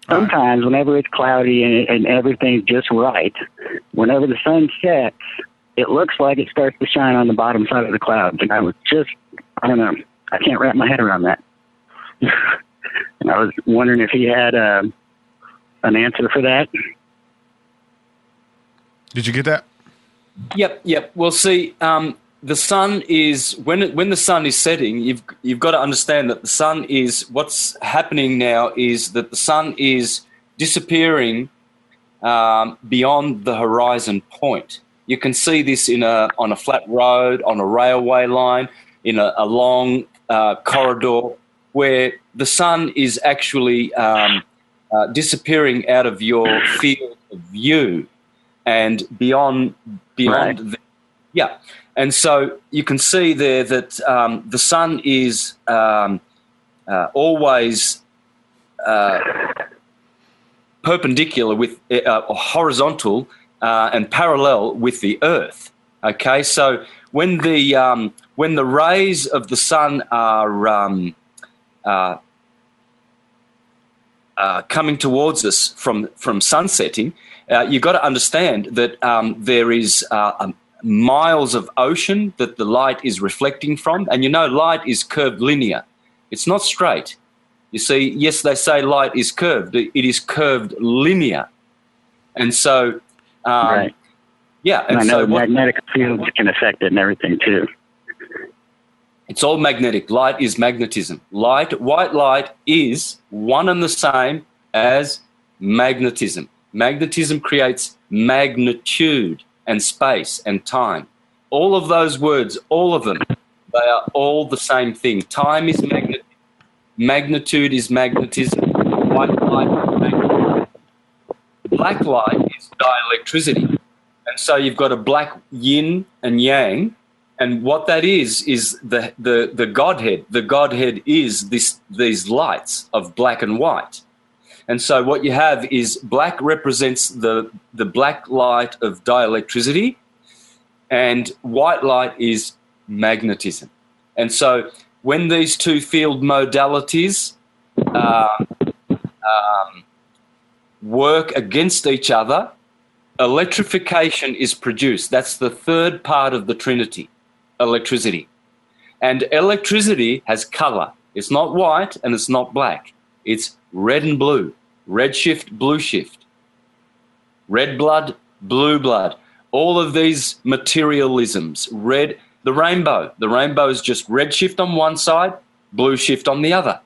sometimes whenever it's cloudy and everything's just right, whenever the sun sets, it looks like it starts to shine on the bottom side of the clouds. And I don't know. I can't wrap my head around that. And I was wondering if he had an answer for that. Did you get that? Yep. Well, see, the sun is when the sun is setting. You've got to understand that the sun is what's happening now is that the sun is disappearing beyond the horizon point. You can see this on a flat road, on a railway line, in a long corridor, where the sun is actually disappearing out of your field of view and beyond. Right. And so you can see there that the sun is always perpendicular with horizontal and parallel with the Earth. Okay, so when the rays of the sun are coming towards us from sunsetting, you've got to understand that there is miles of ocean that the light is reflecting from, and light is curved linear. It's not straight. You see, yes, they say light is curved. It is curved linear, and so. Right. Yeah, and I know magnetic fields can affect it and everything too. It's all magnetic. Light is magnetism. White light is one and the same as magnetism. Magnetism creates magnitude and space and time. All of those words, all of them, they are all the same thing. Time is magnetism. Magnitude is magnetism. White light is magnetism. Black light is dielectricity. And so you've got a black yin and yang, and what that is the Godhead. The Godhead is these lights of black and white. And so what you have is black represents the black light of dielectricity, and white light is magnetism. And so when these two field modalities work against each other, electrification is produced. That's the third part of the Trinity, electricity. And electricity has color. It's not white and it's not black. It's red and blue, red shift, blue shift, red blood, blue blood. All of these materialisms, the rainbow is just red shift on one side, blue shift on the other.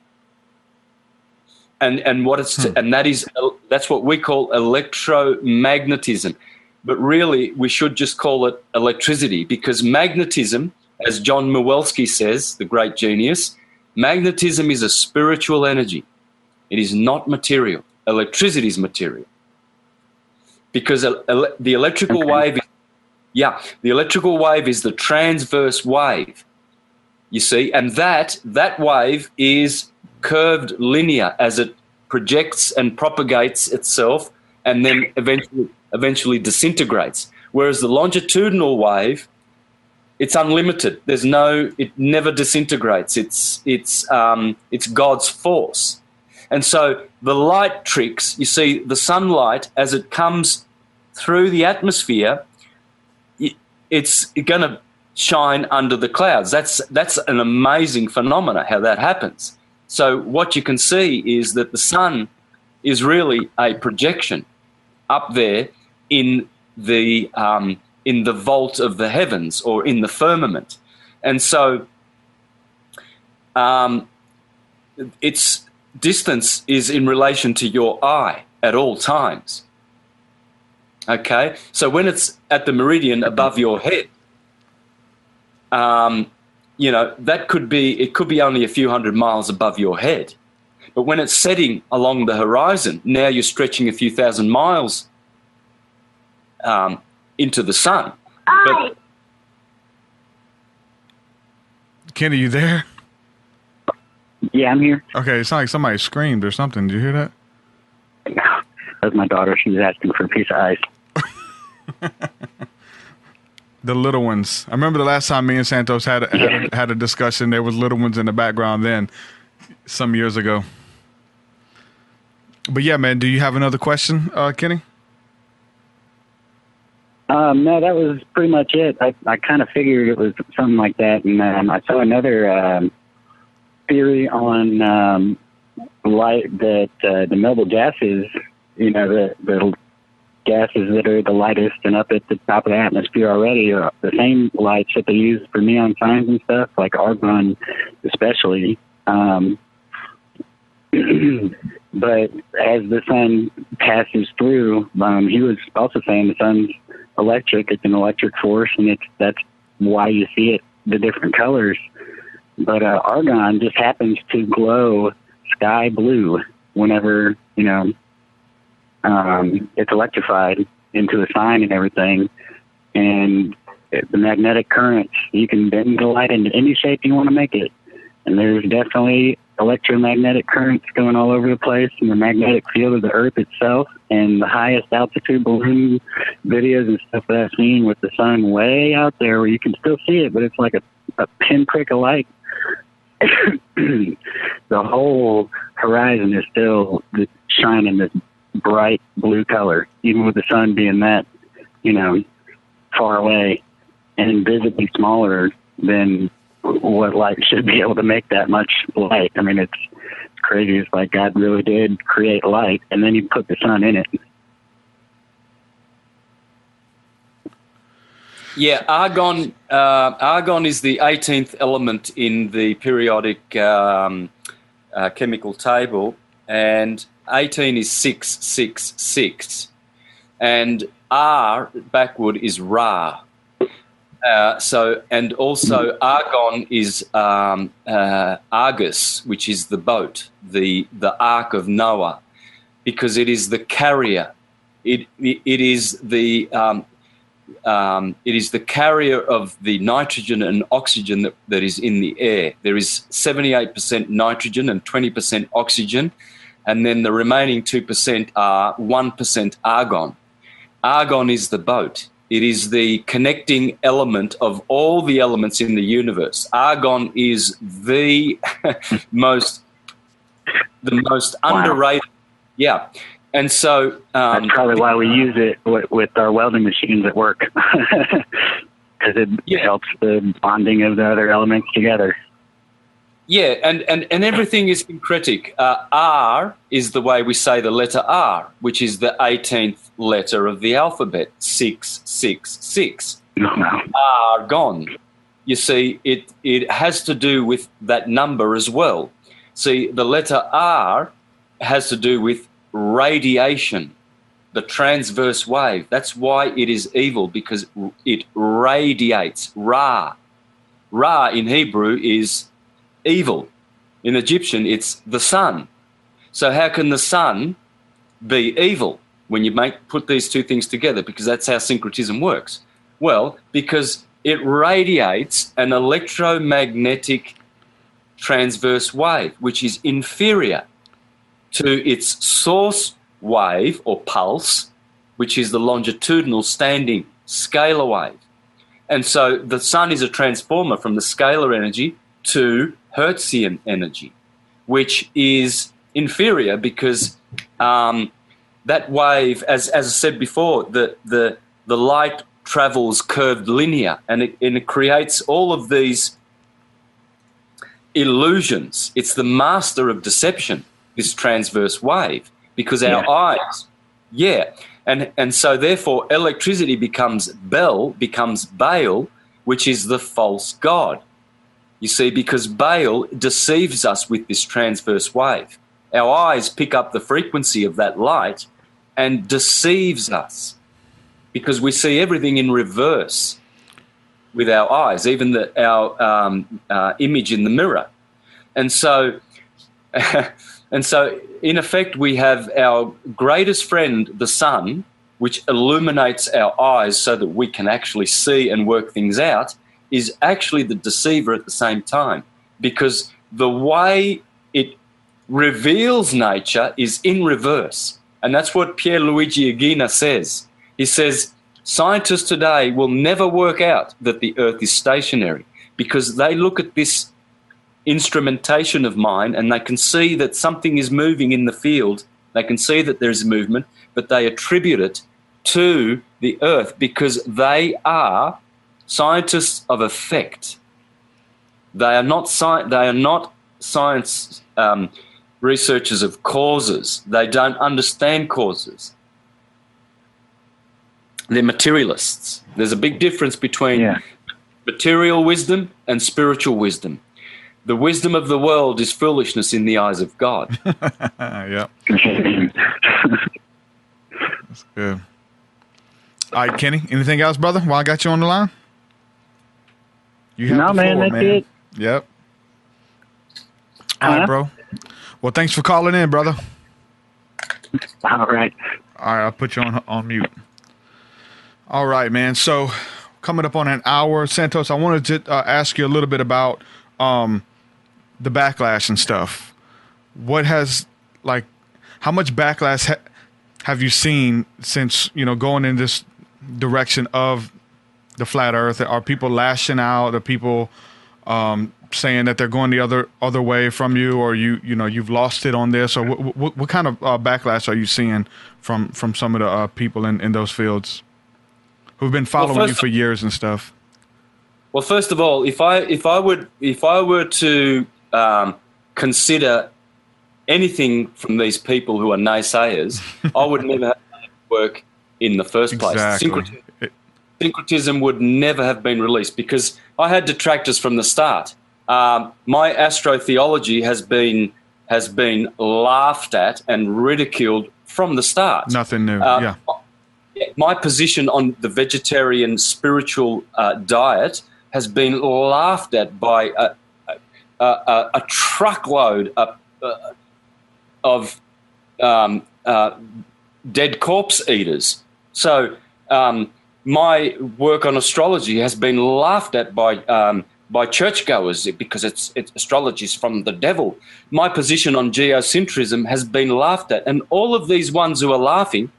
And that's what we call electromagnetism. But really, we should just call it electricity, because magnetism, as John Mewelsky says, the great genius, magnetism is a spiritual energy. It is not material. Electricity is material. because the electrical wave, the electrical wave is the transverse wave, you see, and that wave is curved linear as it projects and propagates itself and then eventually disintegrates. Whereas the longitudinal wave, it's unlimited. It never disintegrates. It's God's force. And so the light tricks, you see, the sunlight as it comes through the atmosphere, it's going to shine under the clouds. That's an amazing phenomena, how that happens. So what you can see is that the sun is really a projection up there in the vault of the heavens or in the firmament. And so its distance is in relation to your eye at all times. Okay? So when it's at the meridian above your head, that could be only a few hundred miles above your head. But when it's setting along the horizon, now you're stretching a few thousand miles into the sun. But, Kenny, you there? Yeah, I'm here. Okay, it's like somebody screamed or something. Did you hear that? That's my daughter. She was asking for a piece of ice. The little ones. I remember the last time me and Santos had a discussion. There was little ones in the background then, some years ago. But yeah, man, do you have another question, Kenny? No, that was pretty much it. I kind of figured it was something like that. And I saw another theory on light that the noble gases, the gases that are the lightest and up at the top of the atmosphere already are the same lights that they use for neon signs and stuff, like argon especially. But as the sun passes through, he was also saying the sun's electric. It's an electric force, and that's why you see it, the different colors. But argon just happens to glow sky blue whenever, it's electrified into a sign and everything. And the magnetic currents, you can bend the light into any shape you want to make it. And there's definitely electromagnetic currents going all over the place in the magnetic field of the Earth itself. And the highest altitude balloon videos and stuff that I've seen with the sun way out there where you can still see it, but it's like a pinprick of light. The whole horizon is still shining this bright blue color, even with the sun being that, far away and visibly smaller than what light should be able to make that much light. I mean, it's crazy. It's like God really did create light, and then he put the sun in it. Yeah, argon is the 18th element in the periodic chemical table, and 18 is 666, and R backward is Ra. And also argon is Argus, which is the boat, the Ark of Noah, because it is the carrier. It is the carrier of the nitrogen and oxygen that is in the air. There is 78% nitrogen and 20% oxygen, and then the remaining 2% are 1% argon. Argon is the boat. It is the connecting element of all the elements in the universe. Argon is the most underrated. Yeah. And so that's probably why we use it with our welding machines at work, because it helps the bonding of the other elements together. Yeah, and everything is syncretic. R is the way we say the letter R, which is the 18th letter of the alphabet, 666. Argon. You see, it has to do with that number as well. See, the letter R has to do with radiation, the transverse wave. That's why it is evil, because it radiates. Ra. Ra in Hebrew is evil. In Egyptian, it's the sun. So how can the sun be evil? when you put these two things together, because that's how syncretism works? Well, because it radiates an electromagnetic transverse wave, which is inferior to its source wave or pulse, which is the longitudinal standing scalar wave. And so the sun is a transformer from the scalar energy to Hertzian energy, which is inferior because that wave, as I said before, the light travels curved linear, and it creates all of these illusions. It's the master of deception, this transverse wave, because our eyes, and so therefore electricity becomes Baal, which is the false god. You see, because Baal deceives us with this transverse wave. Our eyes pick up the frequency of that light and deceives us, because we see everything in reverse with our eyes, even our image in the mirror. And so, in effect, we have our greatest friend, the sun, which illuminates our eyes so that we can actually see and work things out, is actually the deceiver at the same time, because the way it reveals nature is in reverse. And that's what Pierluigi Aguina says. He says, scientists today will never work out that the Earth is stationary, because they look at this instrumentation of mine and they can see that something is moving in the field. They can see that there's movement, but they attribute it to the Earth because they are scientists of effect. They are not science researchers of causes. They don't understand causes. They're materialists. There's a big difference between material wisdom and spiritual wisdom. The wisdom of the world is foolishness in the eyes of God. Yeah. That's good. All right, Kenny, anything else, brother, while I got you on the line? You have the floor, that's it. Yep. All right, bro. Well, thanks for calling in, brother. All right. All right, I'll put you on mute. All right, man. So coming up on an hour, Santos, I wanted to ask you a little bit about the backlash and stuff. What has, how much backlash have you seen since, going in this direction of the flat earth? Are people lashing out? Are people saying that they're going the other way from you, or you've lost it on this? Or what kind of backlash are you seeing from some of the people in those fields who've been following you for years and stuff? Well, first of all, if I were to consider anything from these people who are naysayers, I would never have done work in the first place. Exactly. Syncretism would never have been released because I had detractors from the start. My astrotheology has been laughed at and ridiculed from the start. Nothing new. My position on the vegetarian spiritual diet has been laughed at by a truckload of dead corpse eaters. So my work on astrology has been laughed at by churchgoers because it's astrology is from the devil. My position on geocentrism has been laughed at, and all of these ones who are laughing,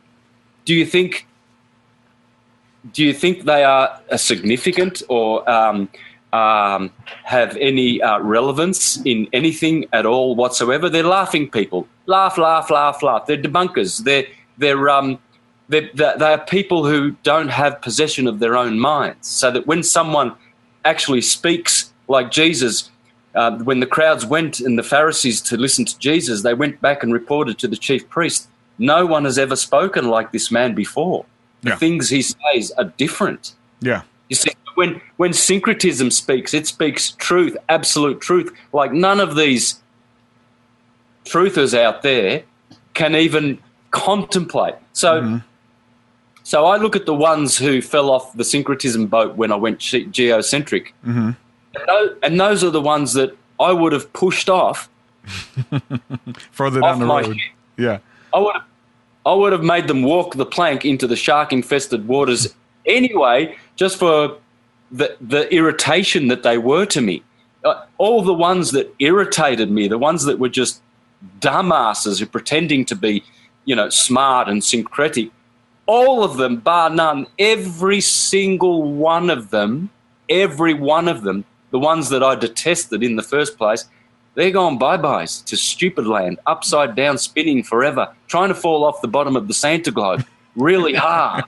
do you think they are significant or have any relevance in anything at all whatsoever? They're laughing people. Laugh, laugh, laugh, laugh. They're debunkers. They are people who don't have possession of their own minds, so that when someone actually speaks like Jesus, when the crowds went and the Pharisees to listen to Jesus, they went back and reported to the chief priest, no one has ever spoken like this man before. The things he says are different. Yeah. You see, when syncretism speaks, it speaks truth, absolute truth, like none of these truthers out there can even contemplate. So so I look at the ones who fell off the syncretism boat when I went geocentric, and those are the ones that I would have pushed off further down the road. I I would have made them walk the plank into the shark-infested waters anyway, just for the irritation that they were to me. All the ones that irritated me, the ones that were just dumbasses who pretending to be, smart and syncretic, all of them, bar none, every single one of them, the ones that I detested in the first place, they're gone bye-byes to stupid land, upside down, spinning forever, trying to fall off the bottom of the Santa globe really hard.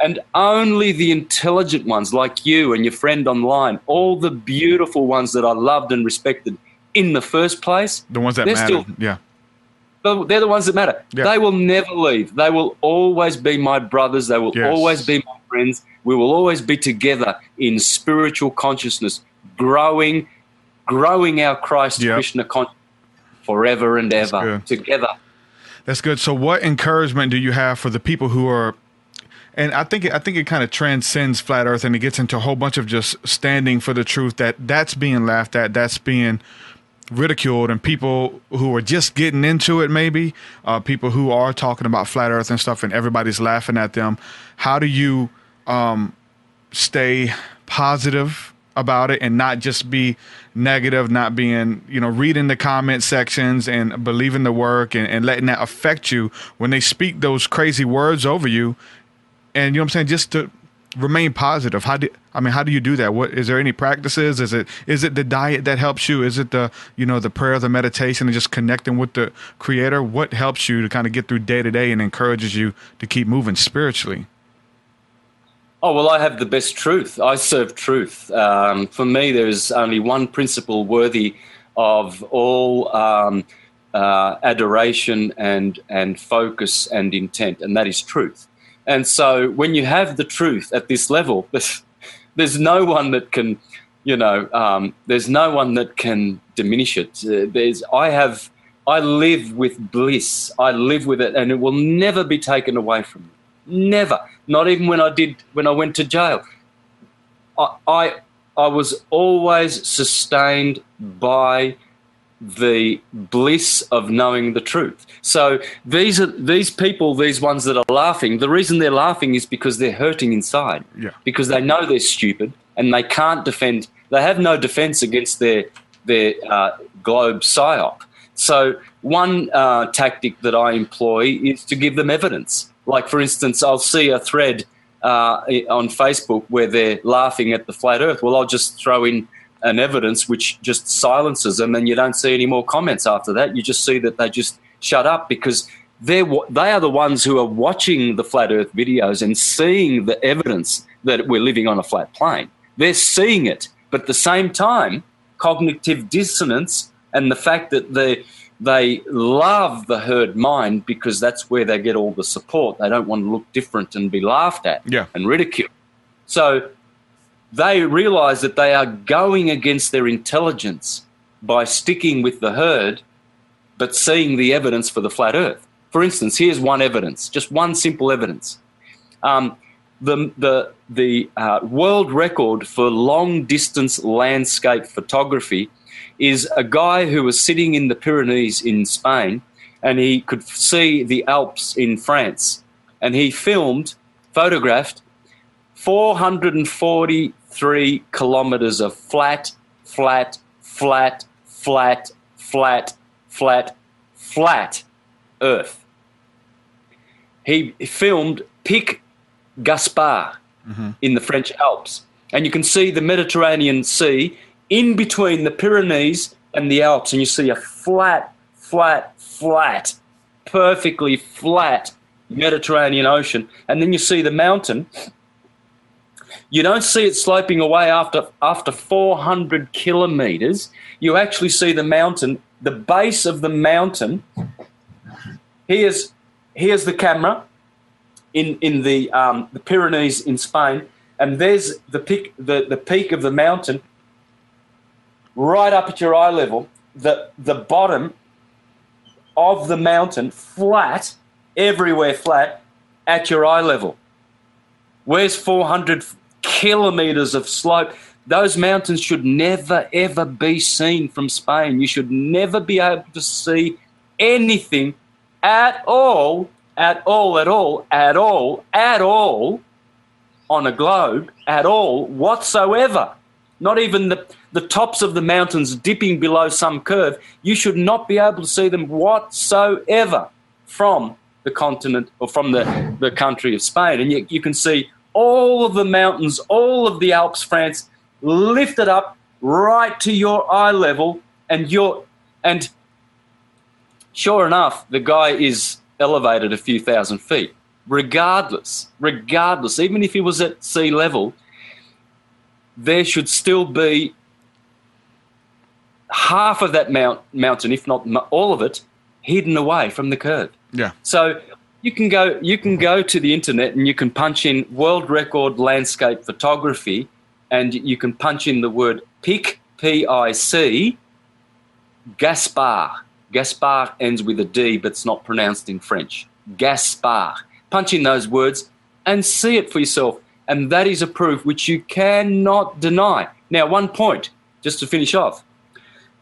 And only the intelligent ones like you and your friend online, all the beautiful ones that I loved and respected in the first place. The ones that matter, yeah. They're the ones that matter. Yeah. They will never leave. They will always be my brothers. They will always be my friends. We will always be together in spiritual consciousness, growing our Christ Krishna consciousness forever and ever together. That's good. So what encouragement do you have for the people who are, and I think it kind of transcends flat earth, and it gets into a whole bunch of just standing for the truth, that's being laughed at, that's being ridiculed, and people who are just getting into it, maybe people who are talking about flat earth and stuff, and everybody's laughing at them. How do you stay positive about it and not just be negative, not being, reading the comment sections and believing the work and letting that affect you when they speak those crazy words over you? And what I'm saying, just to remain positive. How do you do that? What is there any practices? Is it the diet that helps you? Is it the prayer, the meditation, and just connecting with the Creator? What helps you to kind of get through day to day and encourages you to keep moving spiritually? Oh, well, I have the best truth. I serve truth. For me, there is only one principle worthy of all adoration and focus and intent, and that is truth. And so when you have the truth at this level, there's no one that can, there's no one that can diminish it. I live with bliss. I live with it, and it will never be taken away from me. Never. Not even when I went to jail. I was always sustained by the bliss of knowing the truth. So these people, these ones that are laughing, the reason they're laughing is because they're hurting inside. Yeah. Because they know they're stupid and they can't defend. They have no defense against their globe psyop. So one tactic that I employ is to give them evidence. Like, for instance, I'll see a thread on Facebook where they're laughing at the flat earth. Well, I'll just throw in an evidence which just silences them, and you don't see any more comments after that. You just see that they just shut up because they are the ones who are watching the flat earth videos and seeing the evidence that we're living on a flat plane. They're seeing it, but at the same time, cognitive dissonance and the fact that they love the herd mind because that's where they get all the support. They don't want to look different and be laughed at and ridiculed. So they realize that they are going against their intelligence by sticking with the herd but seeing the evidence for the flat earth. For instance, here's one evidence, just one simple evidence. The world record for long-distance landscape photography is a guy who was sitting in the Pyrenees in Spain, and he could see the Alps in France, and he photographed 443 kilometers of flat earth. He filmed Pic Gaspard in the French Alps, and you can see the Mediterranean Sea in between the Pyrenees and the Alps, and you see a flat, perfectly flat Mediterranean Ocean, and then you see the mountain. You don't see it sloping away after 400 kilometers. You actually see the mountain, the base of the mountain. Here's the camera in the Pyrenees in Spain, and there's the peak of the mountain right up at your eye level. The bottom of the mountain flat, everywhere flat, at your eye level. Where's 400 kilometers of slope? Those mountains should never, ever be seen from Spain. You should never be able to see anything at all on a globe at all whatsoever. Not even the tops of the mountains dipping below some curve. You should not be able to see them whatsoever from the continent or from the country of Spain. And yet you can see all of the mountains, all of the Alps, France, lifted up right to your eye level, and sure enough, the guy is elevated a few thousand feet. Regardless, even if he was at sea level, there should still be half of that mountain, if not all of it, hidden away from the curve. Yeah. So you can go to the internet and you can punch in world record landscape photography, and you can punch in the word PIC, P-I-C, Gaspard. Gaspard ends with a D, but it's not pronounced in French. Gaspard. Punch in those words and see it for yourself. And that is a proof which you cannot deny. Now, one point, just to finish off.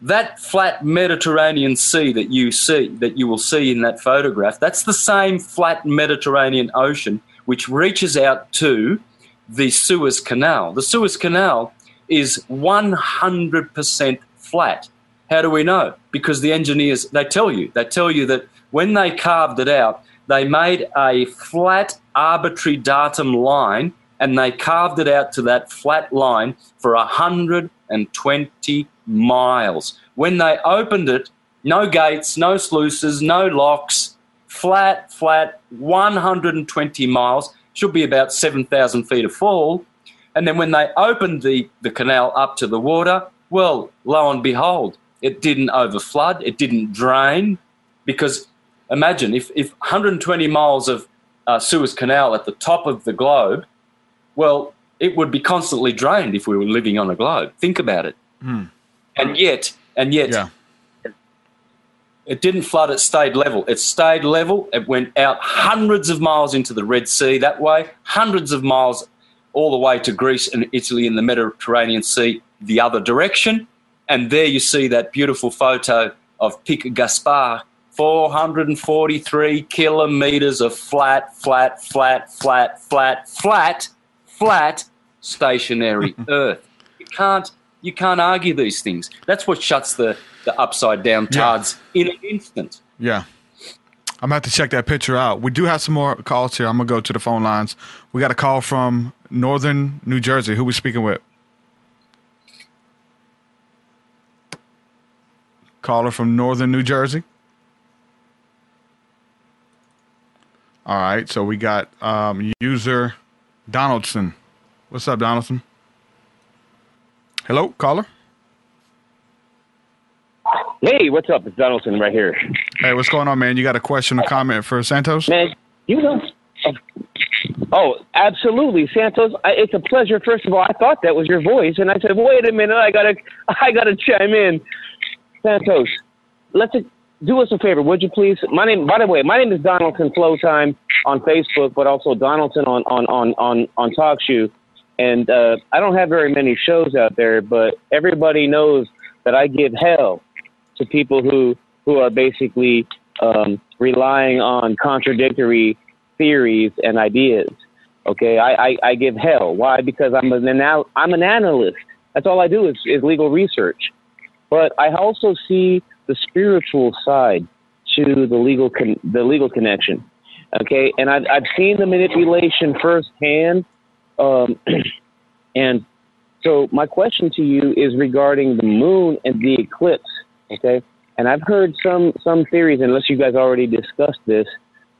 That flat Mediterranean Sea that you will see in that photograph, that's the same flat Mediterranean Ocean which reaches out to the Suez Canal. The Suez Canal is 100% flat. How do we know? Because the engineers, they tell you that when they carved it out, they made a flat arbitrary datum line, and they carved it out to that flat line for 120 miles. When they opened it, no gates, no sluices, no locks, flat, 120 miles, should be about 7,000 feet of fall. And then when they opened the canal up to the water, well, lo and behold, it didn't overflood, it didn't drain, because imagine if 120 miles of Suez Canal at the top of the globe, well, it would be constantly drained if we were living on a globe. Think about it. And yet, Yeah. it didn't flood, it stayed level. It stayed level, it went out hundreds of miles into the Red Sea that way, hundreds of miles all the way to Greece and Italy in the Mediterranean Sea the other direction. And there you see that beautiful photo of Pic Gaspard, 443 kilometers of flat stationary Earth. You can't argue these things. That's what shuts the upside down tards in an instant. Yeah. I'm going to have to check that picture out. We do have some more calls here. I'm going to go to the phone lines. We got a call from northern New Jersey. Who we speaking with? Caller from northern New Jersey. All right. So we got user Donaldson. What's up, Donaldson? Hello, caller. Hey, what's up? It's Donaldson right here. Hey, what's going on, man? You got a question or comment for Santos? Man, you know. Oh, absolutely, Santos. It's a pleasure. First of all, I thought that was your voice, and I said, "Wait a minute, I gotta chime in." Santos, do us a favor, would you please? My name is Donaldson Flowtime on Facebook, but also Donaldson on TalkShoe. And I don't have very many shows out there, but everybody knows that I give hell to people who are basically relying on contradictory theories and ideas. Okay, I give hell. Why? Because I'm an analyst. That's all I do is legal research. But I also see the spiritual side to the legal connection. Okay, and I've seen the manipulation firsthand. And so my question to you is regarding the moon and the eclipse. Okay, and I've heard some theories, unless you guys already discussed this.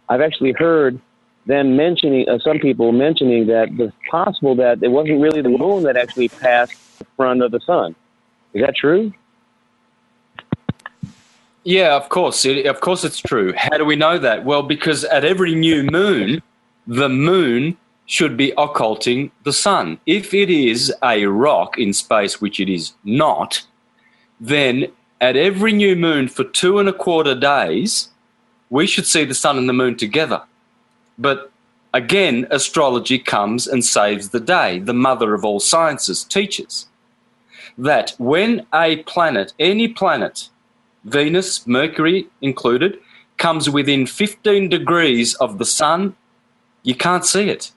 I've actually heard them mentioning, some people mentioning that it's possible that it wasn't really the moon that actually passed the front of the sun. Is that true? Yeah, of course. Of course it's true. How do we know that? Well, because at every new moon, the moon should be occulting the sun. If it is a rock in space, which it is not, then at every new moon for 2.25 days, we should see the sun and the moon together. But again, astrology comes and saves the day. The mother of all sciences teaches that when a planet, any planet, Venus, Mercury included, comes within 15 degrees of the sun, you can't see it.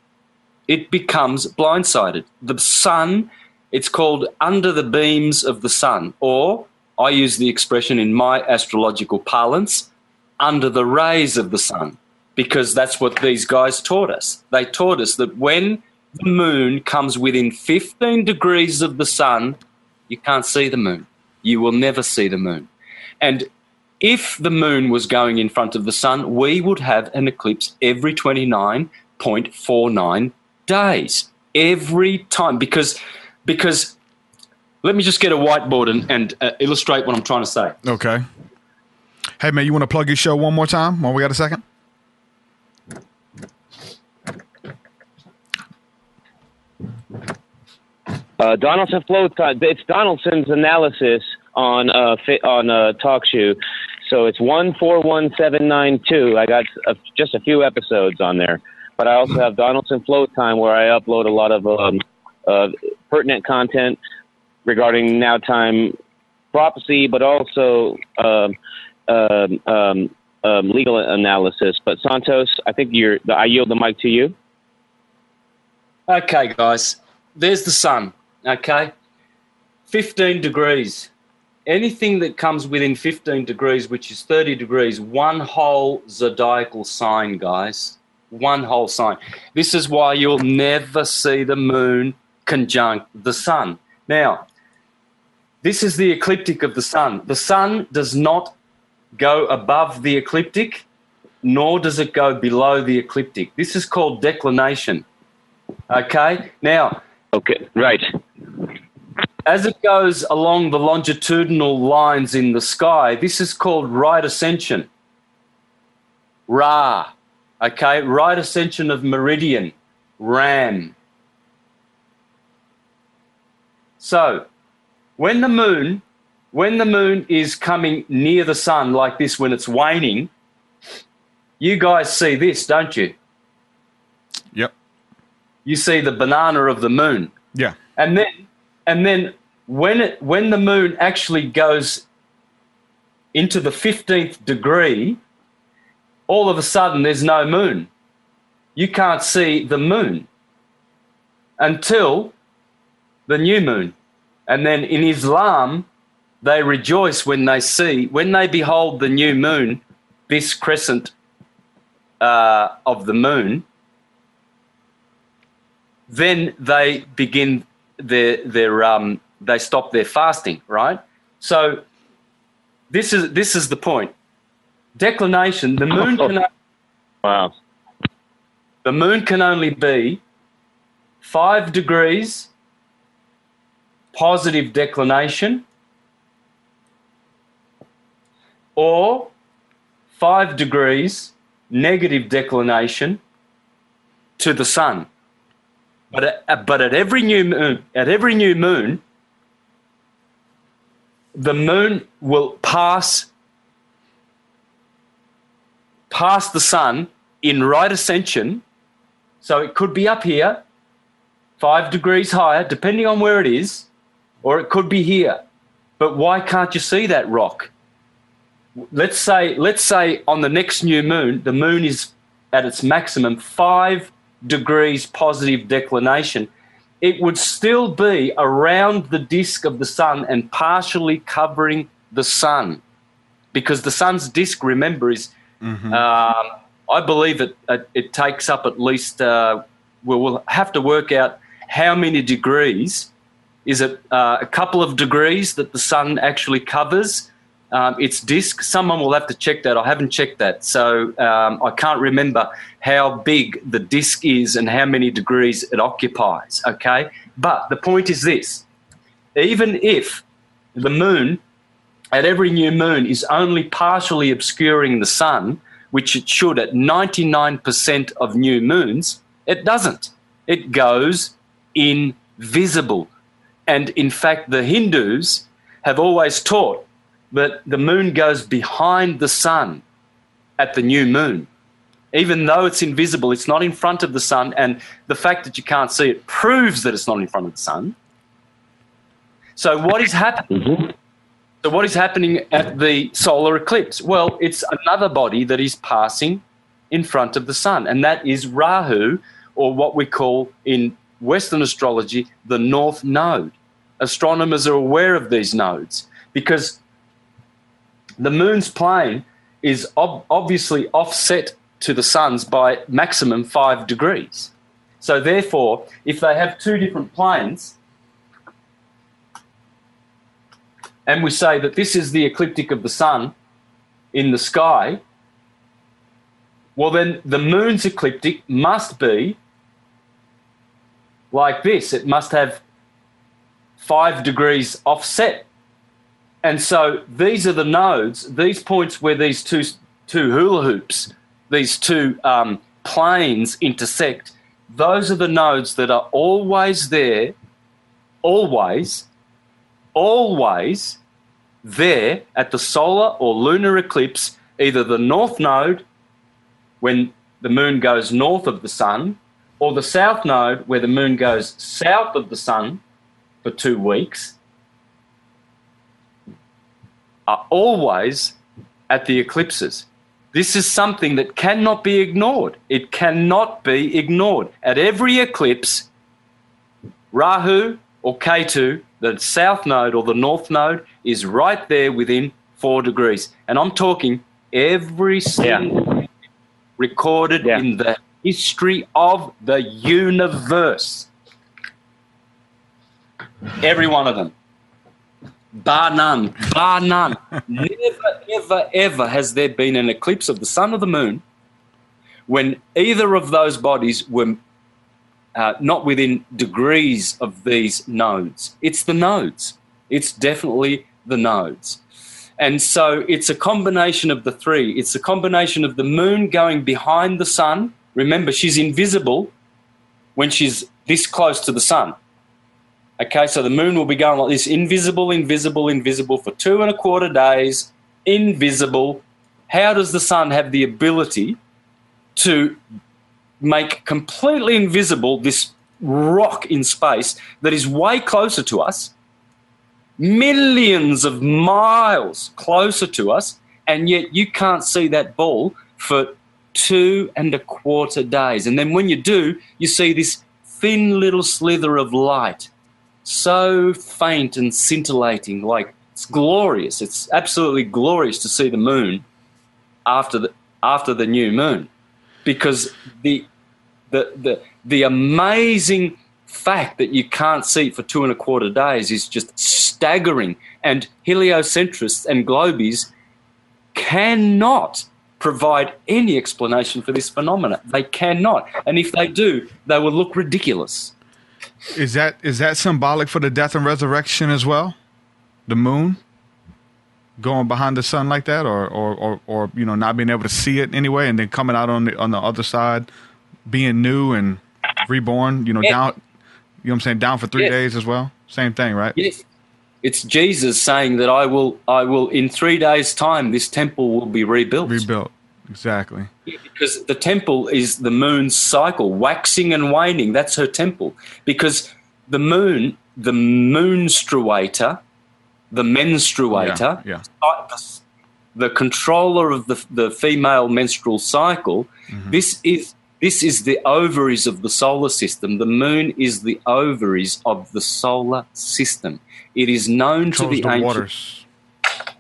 It becomes blindsided. The sun, it's called under the beams of the sun, or I use the expression in my astrological parlance, under the rays of the sun, because that's what these guys taught us. They taught us that when the moon comes within 15 degrees of the sun, you can't see the moon. You will never see the moon. And if the moon was going in front of the sun, we would have an eclipse every 29.49 days. Every time. Because let me just get a whiteboard and illustrate what I'm trying to say. Okay. Hey, man, you want to plug your show one more time while we got a second? Donaldson Flow. It's Donaldson's analysis on TalkShoe. So it's 141792. I got just a few episodes on there, but I also have Donaldson Flow Time, where I upload a lot of pertinent content regarding now time prophecy, but also legal analysis. But Santos, I think I yield the mic to you. Okay, guys, there's the sun. Okay, 15 degrees. Anything that comes within 15 degrees, which is 30 degrees, one whole zodiacal sign, guys. One whole sign. This is why you'll never see the moon conjunct the sun. Now, this is the ecliptic of the sun. The sun does not go above the ecliptic, nor does it go below the ecliptic. This is called declination. Okay? Now, okay, right. As it goes along the longitudinal lines in the sky, this is called right ascension. Ra. Okay? Right ascension of meridian. Ram. So, when the moon is coming near the sun like this, when it's waning, you guys see this, don't you? Yep. You see the banana of the moon. Yeah. And then when the moon actually goes into the 15th degree, all of a sudden there's no moon. You can't see the moon until the new moon. And then in Islam, they rejoice when they behold the new moon, this crescent of the moon. Then they begin they stop their fasting, right? So this is the point. Declination, the moon can wow. The moon can only be 5 degrees positive declination or 5 degrees negative declination to the sun. But at every new moon, the moon will pass the sun in right ascension. So it could be up here, 5 degrees higher, depending on where it is, or it could be here. But why can't you see that rock? Let's say on the next new moon, the moon is at its maximum 5 degrees positive declination. It would still be around the disk of the sun and partially covering the sun, because the sun's disk, remember, is I believe it takes up at least we'll have to work out how many degrees. Is it a couple of degrees that the sun actually covers its disk? Someone will have to check that. I haven't checked that, so I can't remember how big the disk is and how many degrees it occupies, okay? But the point is this. Even if the moon, at every new moon, is only partially obscuring the sun, which it should at 99% of new moons, it doesn't. It goes invisible. And in fact, the Hindus have always taught that the moon goes behind the sun at the new moon. Even though it's invisible, it's not in front of the sun, and the fact that you can't see it proves that it's not in front of the sun. So what is happening? So what is happening at the solar eclipse? Well, it's another body that is passing in front of the sun, and that is Rahu, or what we call in Western astrology the North Node. Astronomers are aware of these nodes because the moon's plane is obviously offset to the sun's by maximum 5 degrees. So therefore, if they have two different planes, and we say that this is the ecliptic of the sun in the sky, well then the moon's ecliptic must be like this. It must have 5 degrees offset. And so these are the nodes, these points where these two hula hoops, these two planes intersect. Those are the nodes that are always there, always there at the solar or lunar eclipse, either the north node when the moon goes north of the sun, or the south node where the moon goes south of the sun for 2 weeks, are always at the eclipses. This is something that cannot be ignored. It cannot be ignored. At every eclipse, Rahu or Ketu, the south node or the north node, is right there within 4 degrees. And I'm talking every single recorded in the history of the universe. Every one of them. Bar none. Never, ever has there been an eclipse of the sun or the moon when either of those bodies were not within degrees of these nodes. It's the nodes. It's definitely the nodes. And so it's a combination of the three. It's a combination of the moon going behind the sun. Remember, she's invisible when she's this close to the sun. Okay, so the moon will be going like this, invisible for 2.25 days, invisible. How does the sun have the ability to make completely invisible this rock in space that is way closer to us, millions of miles closer to us, and yet you can't see that ball for 2.25 days? And then when you do, you see this thin little slither of light, so faint and scintillating, like it's glorious. It's absolutely glorious to see the moon after the new moon, because the amazing fact that you can't see it for 2.25 days is just staggering. And heliocentrists and globies cannot provide any explanation for this phenomena. They cannot. And if they do, they will look ridiculous. Is that symbolic for the death and resurrection as well? The moon going behind the sun like that, or not being able to see it anyway, and then coming out on the other side, being new and reborn, down. You know what I'm saying? Down for 3 days as well. Same thing, right? Yes. It's Jesus saying that I will in 3 days' time, this temple will be rebuilt. Exactly. Yeah, because the temple is the moon's cycle, waxing and waning. That's her temple. Because the moon, the menstruator, the controller of the female menstrual cycle, this is the ovaries of the solar system. The moon is the ovaries of the solar system. It is known to the ancient waters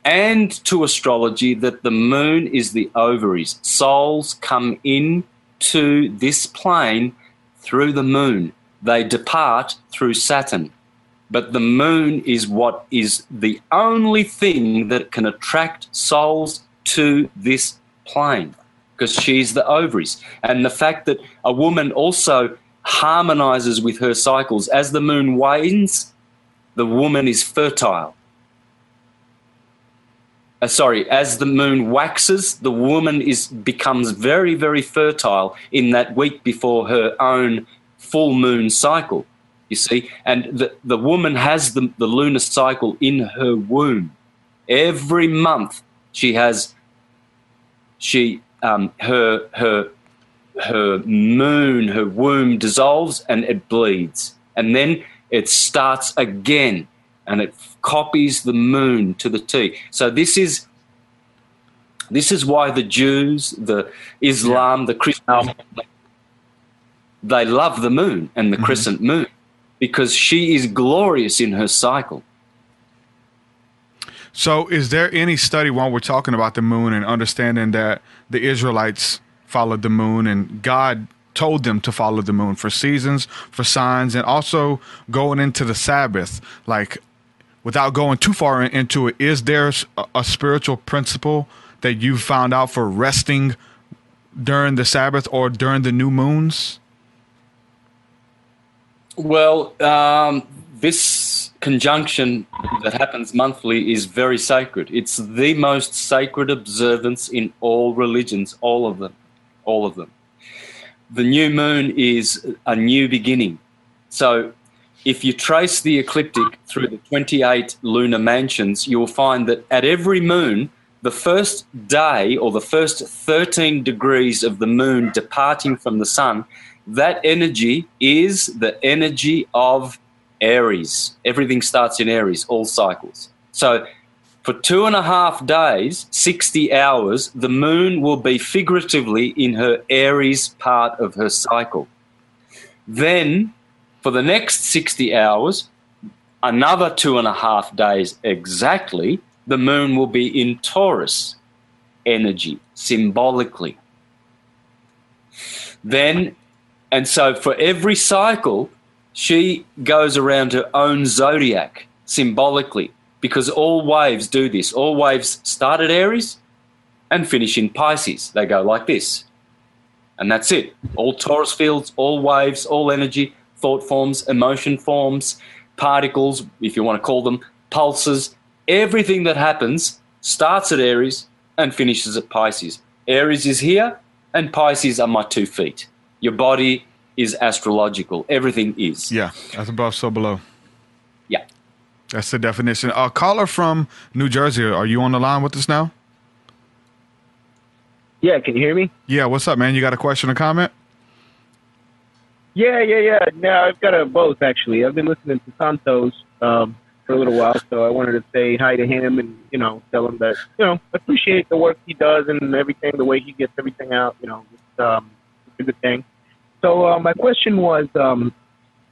and to astrology that the moon is the ovaries. Souls come into this plane through the moon. They depart through Saturn. But the moon is what is the only thing that can attract souls to this plane, because she's the ovaries. And the fact that a woman also harmonizes with her cycles. As the moon wanes, the woman is fertile. As the moon waxes, the woman becomes very, very fertile in that week before her own full moon cycle, you see. And the woman has the lunar cycle in her womb. Every month her womb dissolves and it bleeds. And then it starts again. and it copies the moon to the T. So this is why the Jews, the Islam, the Christians, they love the moon and the crescent moon, because she is glorious in her cycle. So is there any study, while we're talking about the moon and understanding that the Israelites followed the moon and God told them to follow the moon for seasons, for signs, and also going into the Sabbath, like without going too far into it, is there a spiritual principle that you found out for resting during the Sabbath or during the new moons? Well, this conjunction that happens monthly is very sacred. It's the most sacred observance in all religions, all of them. The new moon is a new beginning. So if you trace the ecliptic through the 28 lunar mansions, you'll find that at every moon, the first day or the first 13 degrees of the moon departing from the sun, that energy is the energy of Aries. Everything starts in Aries, all cycles. So for 2.5 days, 60 hours, the moon will be figuratively in her Aries part of her cycle. Then for the next 60 hours, another 2.5 days exactly, the moon will be in Taurus energy, symbolically. Then, and so for every cycle, she goes around her own zodiac symbolically, because all waves do this. All waves start at Aries and finish in Pisces. They go like this. And that's it. All Taurus fields, all waves, all energy, thought forms, emotion forms, particles, if you want to call them, pulses, everything that happens starts at Aries and finishes at Pisces. Aries is here and Pisces are my 2 feet. Your body is astrological. Everything is. Yeah, as above, so below. Yeah. That's the definition. A caller from New Jersey. Are you on the line with us now? Yeah, can you hear me? Yeah, what's up, man? You got a question or comment? Yeah. No, I've got both, actually. I've been listening to Santos for a little while, so I wanted to say hi to him and, tell him that, appreciate the work he does and everything, the way he gets everything out, it's a good thing. So my question was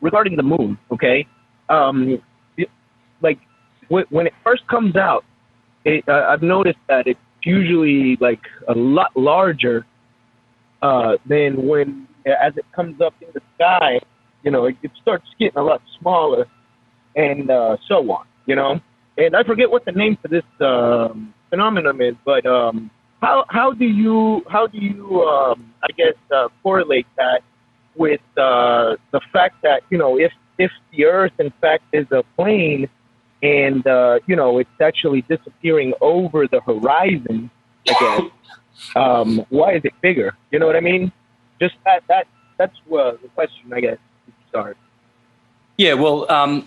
regarding the moon, okay? Like when it first comes out, I've noticed that it's usually like a lot larger than when, as it comes up in the sky, it starts getting a lot smaller, and so on, And I forget what the name for this phenomenon is, but how do you I guess correlate that with the fact that if the Earth in fact is a plane and it's actually disappearing over the horizon again, why is it bigger? You know what I mean? Just that's the question, I guess, to start. Yeah, well,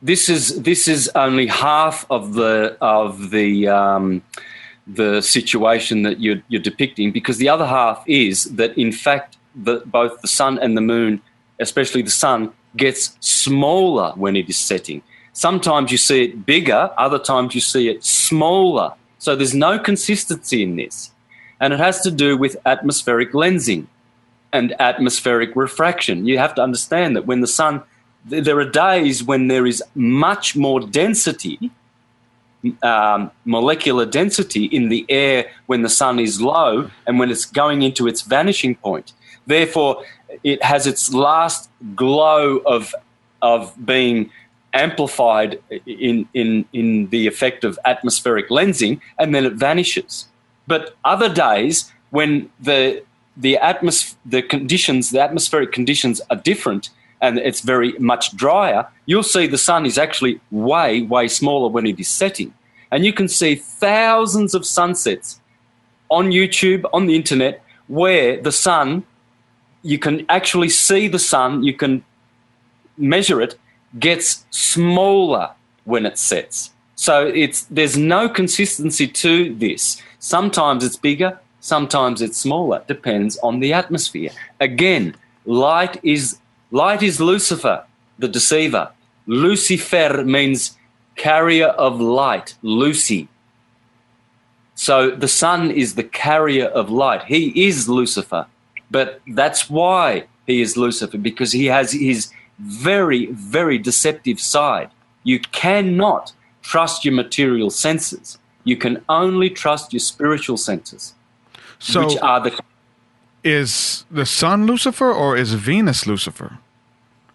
this is only half of the situation that you're depicting, because the other half is that in fact both the sun and the moon, especially the sun, gets smaller when it is setting. Sometimes you see it bigger, other times you see it smaller. So there's no consistency in this, and it has to do with atmospheric lensing and atmospheric refraction. You have to understand that when the sun, there are days when there is much more density, molecular density in the air when the sun is low and when it's going into its vanishing point. Therefore, it has its last glow of being amplified in the effect of atmospheric lensing, and then it vanishes. But other days when the atmospheric conditions are different and it's very much drier, you'll see the sun is actually way, way smaller when it is setting. And you can see thousands of sunsets on YouTube, on the internet, where the sun, you can actually see the sun, you can measure it, gets smaller when it sets. So there's no consistency to this. Sometimes it's bigger, sometimes it's smaller. Depends on the atmosphere. Again, light is Lucifer, the deceiver. Lucifer means carrier of light, Lucy. So the sun is the carrier of light. He is Lucifer, but that's why he is Lucifer, because he has his very, very deceptive side. You cannot trust your material senses. You can only trust your spiritual senses, So which are the... is the sun Lucifer or is Venus Lucifer?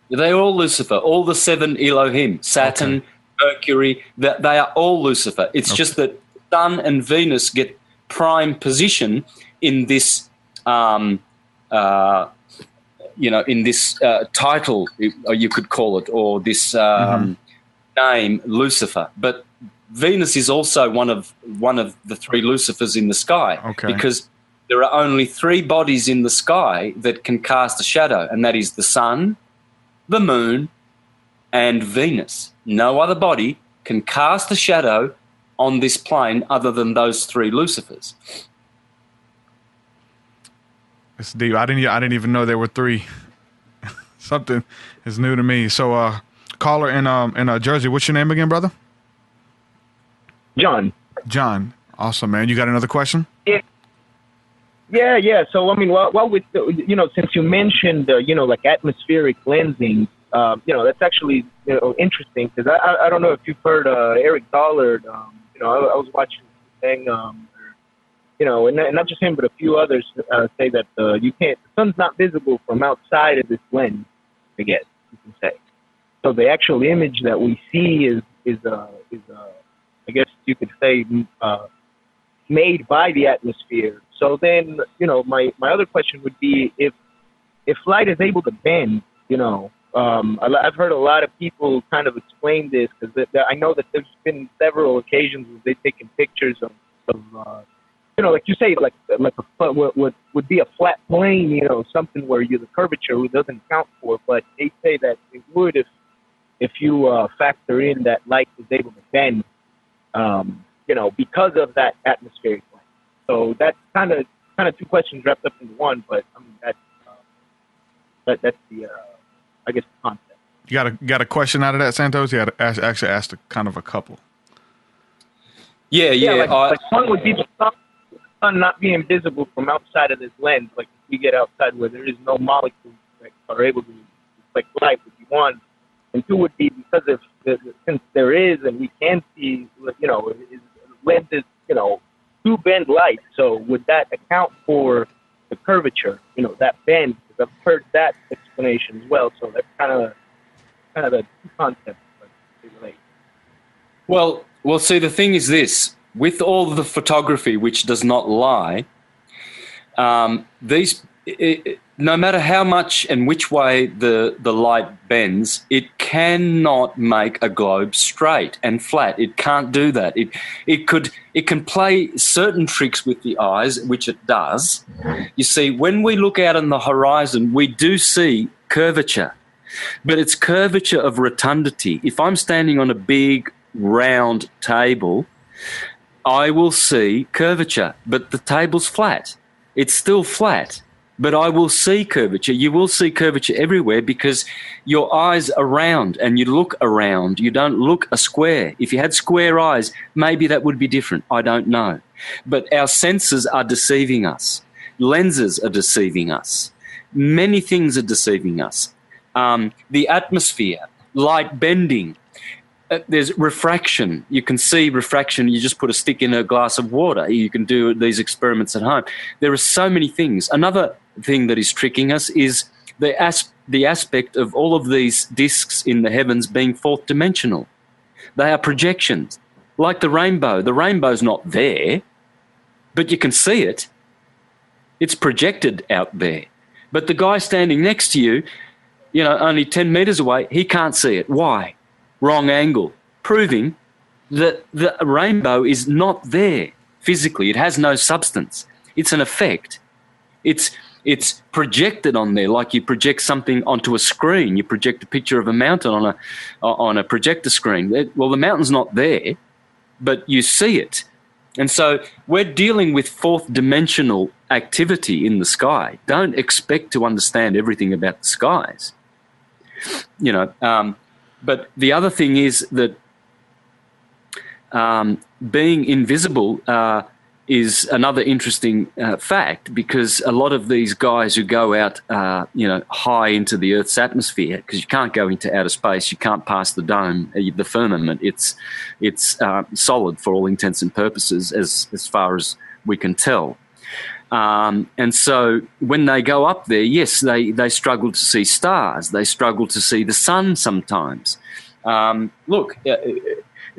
They're all Lucifer, all the 7 Elohim, Saturn, Mercury, they are all Lucifer. It's just that Sun and Venus get prime position in this, in this title, you could call it, or this name, Lucifer. But Venus is also one of the 3 Lucifers in the sky, because there are only 3 bodies in the sky that can cast a shadow, and that is the sun, the moon, and Venus. No other body can cast a shadow on this plane other than those 3 Lucifers. It's deep. I didn't even know there were 3. Something is new to me. So, caller in Jersey, what's your name again, brother? John. John. Awesome, man. You got another question? Yeah. So, I mean, well, with since you mentioned, like atmospheric lensing, that's actually interesting, because I don't know if you've heard Eric Dollard. I was watching the thing, and not just him, but a few others say that the sun's not visible from outside of this lens. I guess you can say. So the actual image that we see is I guess you could say made by the atmosphere. So then, my other question would be, if light is able to bend, I've heard a lot of people kind of explain this, because I know that there's been several occasions where they've taken pictures of like you say, like what would be a flat plane, something where the curvature doesn't count for, but they say that it would if you factor in that light is able to bend, because of that atmospheric plane. So that's kind of 2 questions wrapped up into one, but I mean that's the I guess the concept. You got a question out of that, Santos? You actually asked kind of a couple. Yeah. Like one would be the sun not being visible from outside of this lens. Like if we get outside where there is no molecules that are able to reflect light, would be one. And 2 would be because since there is, and we can see, lenses, do bend light. So would that account for the curvature? That bend. Because I've heard that explanation as well. So that's kind of the 2 concepts that they relate. Well, see, the thing is this: with all the photography, which does not lie, no matter how much and which way the light bends, it cannot make a globe straight and flat. It can't do that. It can play certain tricks with the eyes, which it does. You see, when we look out on the horizon, we do see curvature, but it's curvature of rotundity. If I'm standing on a big round table, I will see curvature, but the table's flat. It's still flat, but I will see curvature. You will see curvature everywhere because your eyes are round and you look around. You don't look a square. If you had square eyes, maybe that would be different. I don't know. But our senses are deceiving us. Lenses are deceiving us. Many things are deceiving us. The atmosphere, light bending, there's refraction. You can see refraction. You just put a stick in a glass of water. You can do these experiments at home. There are so many things. Another thing that is tricking us is the aspect of all of these discs in the heavens being fourth dimensional. They are projections, like the rainbow. The rainbow's not there, but you can see it. It's projected out there. But the guy standing next to you, only 10 meters away, he can't see it. Why? Wrong angle, proving that the rainbow is not there physically. It has no substance. It's an effect. It's projected on there like you project something onto a screen. You project a picture of a mountain on a projector screen. Well, the mountain's not there, but you see it. And so we're dealing with fourth dimensional activity in the sky. Don't expect to understand everything about the skies. But the other thing is that being invisible is another interesting fact, because a lot of these guys who go out, high into the Earth's atmosphere, because you can't go into outer space, you can't pass the dome, the firmament. It's solid for all intents and purposes, as far as we can tell. And so when they go up there, yes, they struggle to see stars. They struggle to see the sun sometimes.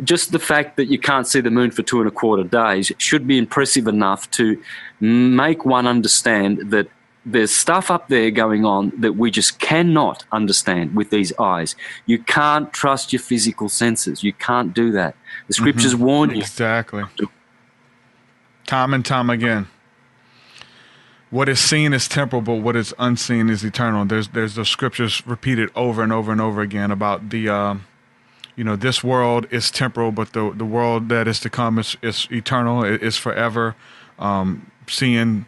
Just the fact that you can't see the moon for 2.25 days should be impressive enough to make one understand that there's stuff up there going on that we just cannot understand with these eyes. You can't trust your physical senses. You can't do that. The scriptures warn you. Exactly. Time and time again. What is seen is temporal, but what is unseen is eternal. There's the scriptures repeated over and over and over again about the this world is temporal, but the world that is to come is eternal, is forever. Seeing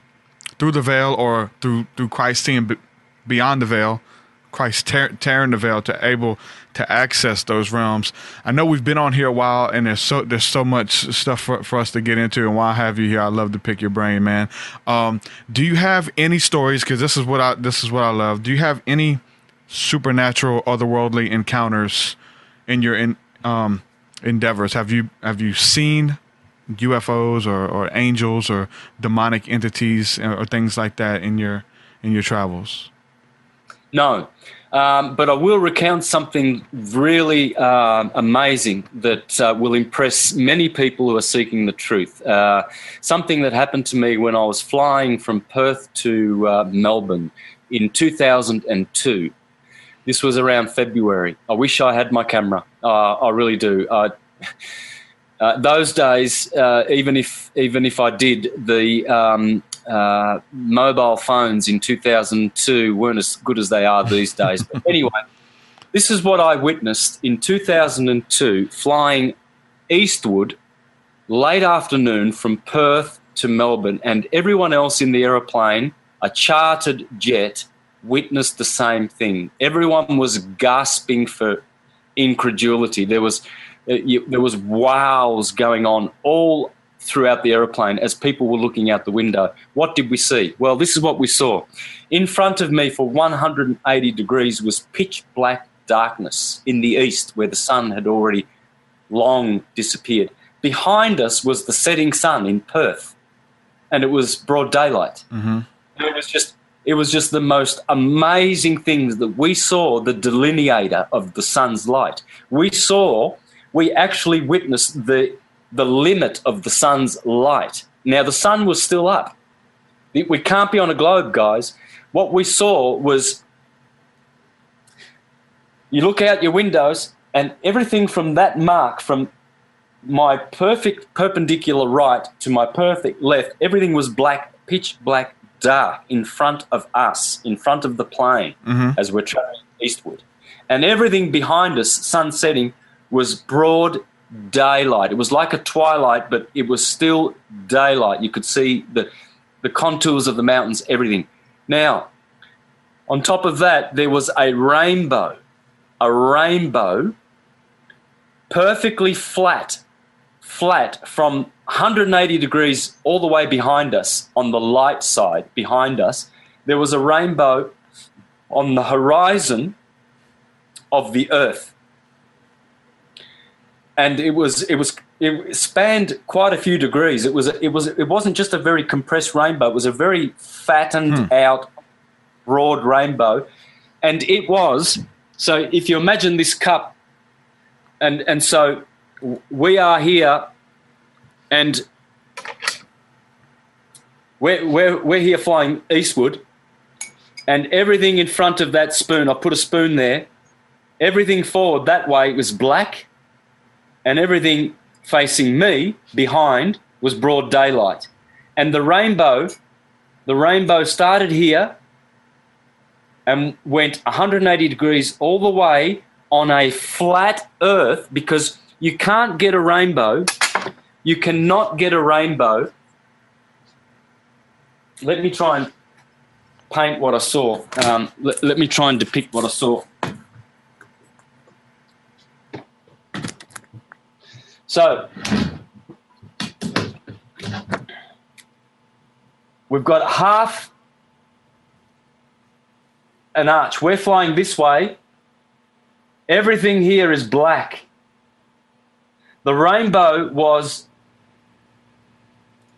through the veil, or through Christ seeing beyond the veil, Christ tearing the veil to able to access those realms. I know we've been on here a while, and there's so much stuff for us to get into. And while I have you here, I love to pick your brain, man. Do you have any stories? Because this is what I love. Do you have any supernatural, otherworldly encounters in your endeavors? Have you seen UFOs or angels or demonic entities or things like that in your travels? No, but I will recount something really amazing that will impress many people who are seeking the truth. Something that happened to me when I was flying from Perth to Melbourne in 2002. This was around February. I wish I had my camera. I really do. Those days, even if I did, the mobile phones in 2002 weren't as good as they are these days. But anyway, this is what I witnessed in 2002, flying Eastwood late afternoon from Perth to Melbourne, and everyone else in the aeroplane, a chartered jet, witnessed the same thing. Everyone was gasping for incredulity. There was wows going on all throughout the aeroplane as people were looking out the window. What did we see? Well, this is what we saw. In front of me for 180 degrees was pitch black darkness in the east, where the sun had already long disappeared. Behind us was the setting sun in Perth, and it was broad daylight. Mm-hmm. It was just the most amazing things that we saw, the delineator of the sun's light. We actually witnessed the limit of the sun's light. Now, the sun was still up. We can't be on a globe, guys. What we saw was, you look out your windows and everything from that mark, from my perfect perpendicular right to my perfect left, everything was black, pitch black, dark in front of us, in front of the plane, as we're traveling eastward. And everything behind us, sun setting, was broad daylight. It was like a twilight, but it was still daylight. You could see the contours of the mountains, everything. Now, on top of that, there was a rainbow perfectly flat from 180 degrees all the way behind us. On the light side behind us, there was a rainbow on the horizon of the earth. And it spanned quite a few degrees. It wasn't just a very compressed rainbow. It was a very fattened out, broad rainbow. And it was, so if you imagine this cup, and so we are here, and we're here flying eastward, and everything in front of that spoon, I put a spoon there, everything forward that way was black, and everything facing me behind was broad daylight. And the rainbow started here and went 180 degrees all the way on a flat earth, because you can't get a rainbow. You cannot get a rainbow. Let me try and paint what I saw. Let me try and depict what I saw. So we've got half an arch. We're flying this way. Everything here is black. The rainbow was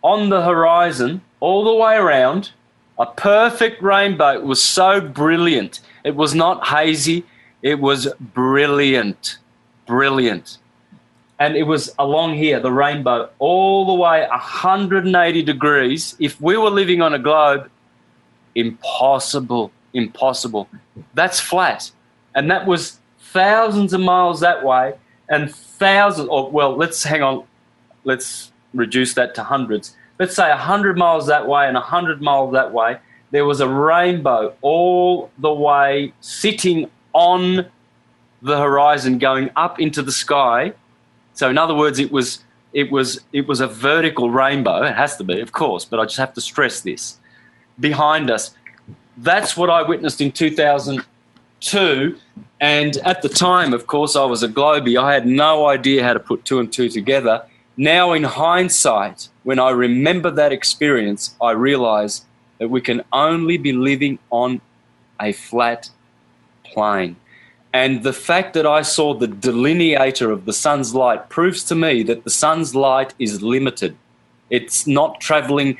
on the horizon all the way around, a perfect rainbow. It was so brilliant. It was not hazy. It was brilliant, brilliant. And it was along here, the rainbow, all the way 180 degrees. If we were living on a globe, impossible, impossible. That's flat. And that was thousands of miles that way and thousands, or well, let's hang on. Let's reduce that to hundreds. Let's say 100 miles that way and 100 miles that way. There was a rainbow all the way sitting on the horizon going up into the sky. So in other words, it was a vertical rainbow. It has to be, of course, but I just have to stress this. Behind us. That's what I witnessed in 2002. And at the time, of course, I was a globie. I had no idea how to put two and two together. Now, in hindsight, when I remember that experience, I realize that we can only be living on a flat plane. And the fact that I saw the delineator of the sun's light proves to me that the sun's light is limited. It's not traveling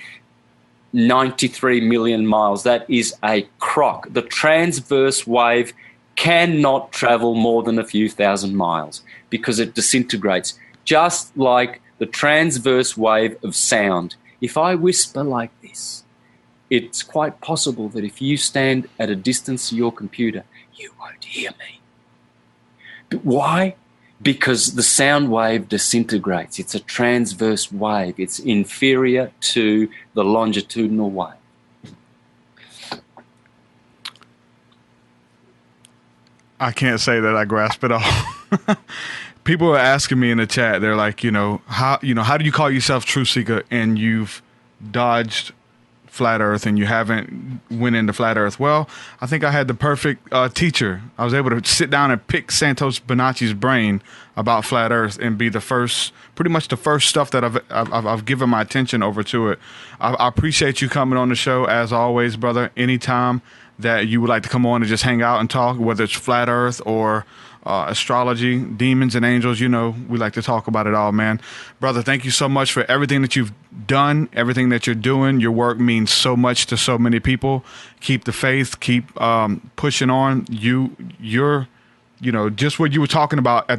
93 million miles. That is a crock. The transverse wave cannot travel more than a few thousand miles because it disintegrates, just like the transverse wave of sound. If I whisper like this, it's quite possible that if you stand at a distance to your computer, you won't hear me. But why? Because the sound wave disintegrates. It's a transverse wave. It's inferior to the longitudinal wave. I can't say that I grasp it all. People are asking me in the chat. They're like, how do you call yourself TruthSeekah and you've dodged flat earth and you haven't went into flat earth? Well, I think I had the perfect teacher. I was able to sit down and pick Santos Bonacci's brain about flat earth and be pretty much the first stuff that I've given my attention over to it. I appreciate you coming on the show as always, brother. Anytime that you would like to come on and just hang out and talk, whether it's flat earth or astrology, demons and angels, we like to talk about it all, man. Brother, thank you so much for everything that you've done, everything that you're doing. Your work means so much to so many people. Keep the faith, keep pushing on. You're just what you were talking about a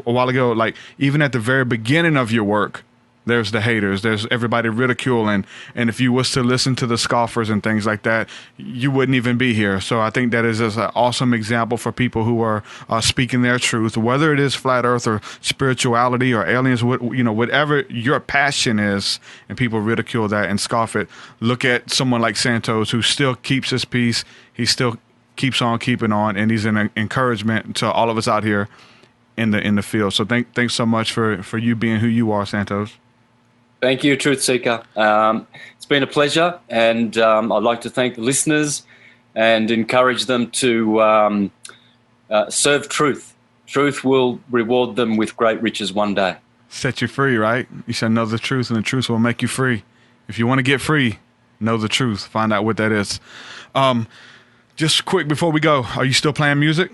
while ago, like even at the very beginning of your work, there's the haters, there's everybody ridiculing. And if you was to listen to the scoffers and things like that, you wouldn't even be here. So I think that is just an awesome example for people who are speaking their truth, whether it is flat earth or spirituality or aliens, whatever your passion is, and people ridicule that and scoff it. Look at someone like Santos, who still keeps his peace. He still keeps on keeping on, and he's an encouragement to all of us out here in the field. So thanks so much for you being who you are, Santos. Thank you, TruthSeekah. It's been a pleasure, and I'd like to thank the listeners and encourage them to serve truth. Truth will reward them with great riches one day. Set you free, right? You shall know the truth, and the truth will make you free. If you want to get free, know the truth. Find out what that is. Just quick before we go, are you still playing music?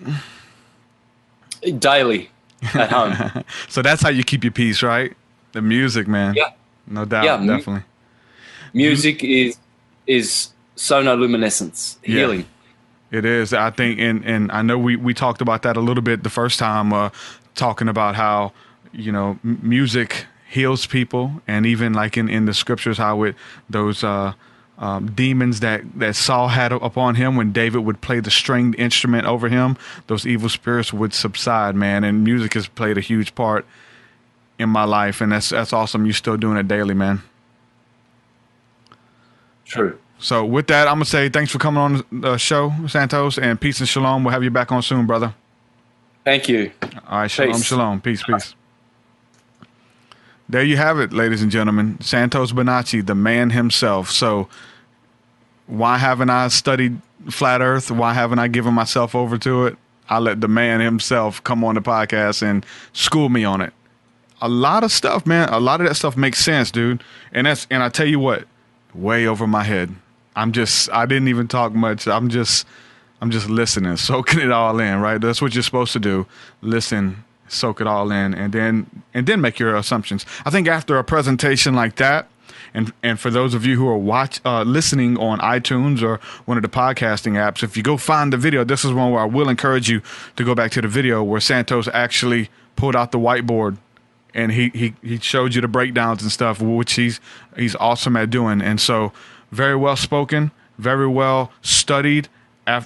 Daily at home. So that's how you keep your peace, right? The music, man. Yeah. No doubt, definitely. Music is sonoluminescence, healing. Yeah, it is. I think, and I know we talked about that a little bit the first time, talking about how, music heals people, and even like in the scriptures, how those demons that Saul had upon him, when David would play the stringed instrument over him, those evil spirits would subside, man. And music has played a huge part in my life, and that's awesome. You're still doing it daily, man. True. So with that, I'm gonna say thanks for coming on the show, Santos, and peace and shalom. We'll have you back on soon, brother. Thank you. All right, shalom, shalom, peace. There you have it, ladies and gentlemen. Santos Bonacci, the man himself. So why haven't I studied flat earth? Why haven't I given myself over to it? I let the man himself come on the podcast and school me on it. a lot of stuff, man. A lot of that stuff makes sense, dude. And I tell you what, way over my head. I didn't even talk much. I'm just listening, soaking it all in, right? That's what you're supposed to do. Listen, soak it all in, and then make your assumptions. I think after a presentation like that, and for those of you who are listening on iTunes or one of the podcasting apps, if you go find the video, this is one where I will encourage you to go back to the video where Santos actually pulled out the whiteboard and he showed you the breakdowns and stuff, which he's awesome at doing. And so very well spoken, very well studied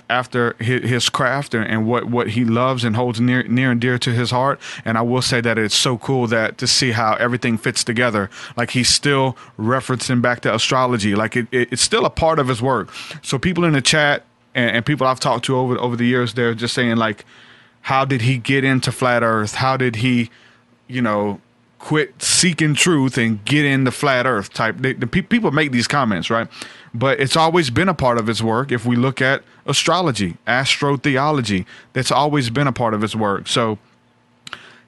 after his craft and what he loves and holds near and dear to his heart. And I will say that it's so cool that to see how everything fits together. Like he's still referencing back to astrology. Like it's still a part of his work. So people in the chat and people I've talked to over the years, they're just saying like, how did he get into flat earth? How did he, quit seeking truth and get into flat earth type? The people make these comments, right? But it's always been a part of his work. If we look at astrology, astrotheology, that's always been a part of his work. So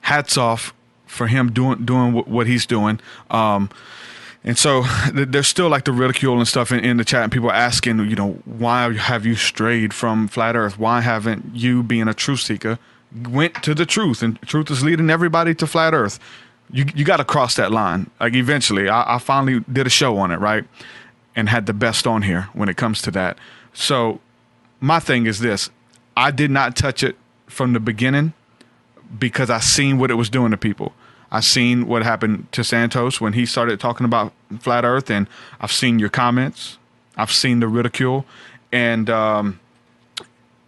hats off for him doing what he's doing. And so there's still like the ridicule and stuff in the chat, and people asking, why have you strayed from flat earth? Why haven't you, being a truth seeker, went to the truth? And truth is leading everybody to flat earth. You got to cross that line. Like eventually, I finally did a show on it, right? And had the best on here when it comes to that. So my thing is this. I did not touch it from the beginning because I seen what it was doing to people. I seen what happened to Santos when he started talking about flat earth, and I've seen your comments. I've seen the ridicule, and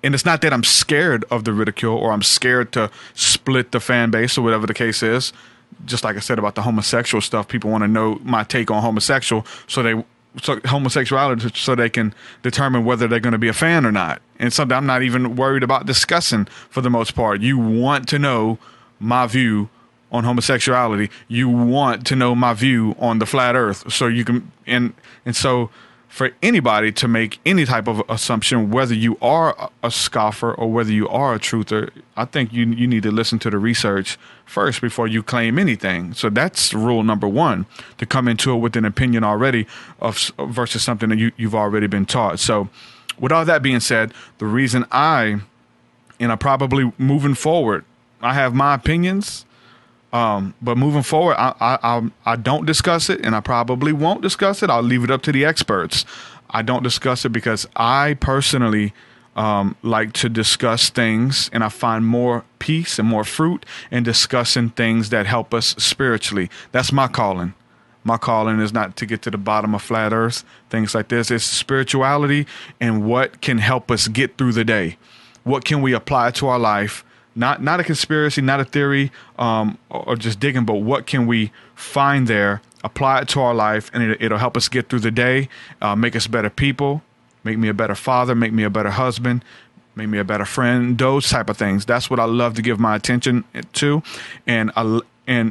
it's not that I'm scared of the ridicule or I'm scared to split the fan base or whatever the case is. Just like I said about the homosexual stuff, people want to know my take on homosexuality so they can determine whether they're going to be a fan or not. And something I'm not even worried about discussing for the most part. You want to know my view on homosexuality. You want to know my view on the flat earth. So you can, and so for anybody to make any type of assumption, whether you are a scoffer or whether you are a truther, I think you need to listen to the research first before you claim anything. So that's rule number one, to come into it with an opinion already versus something that you've already been taught. So with all that being said, the reason I probably moving forward, I have my opinions, but moving forward, I don't discuss it, and I probably won't discuss it. I'll leave it up to the experts. I don't discuss it because I personally like to discuss things, and I find more peace and more fruit in discussing things that help us spiritually. That's my calling. My calling is not to get to the bottom of flat earth, things like this. It's spirituality and what can help us get through the day. What can we apply to our life? Not a conspiracy, not a theory, or just digging, but what can we find there, apply it to our life, and it'll help us get through the day, make us better people, make me a better father, make me a better husband, make me a better friend, those type of things. That's what I love to give my attention to. And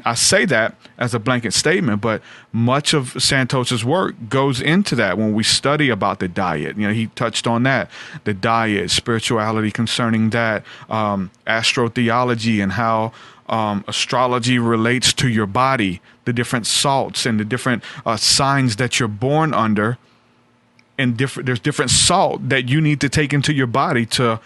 I say that as a blanket statement, but much of Santos's work goes into that when we study about the diet. He touched on that, the diet, spirituality concerning that, astrotheology and how astrology relates to your body, the different salts and the different signs that you're born under. And there's different salt that you need to take into your body to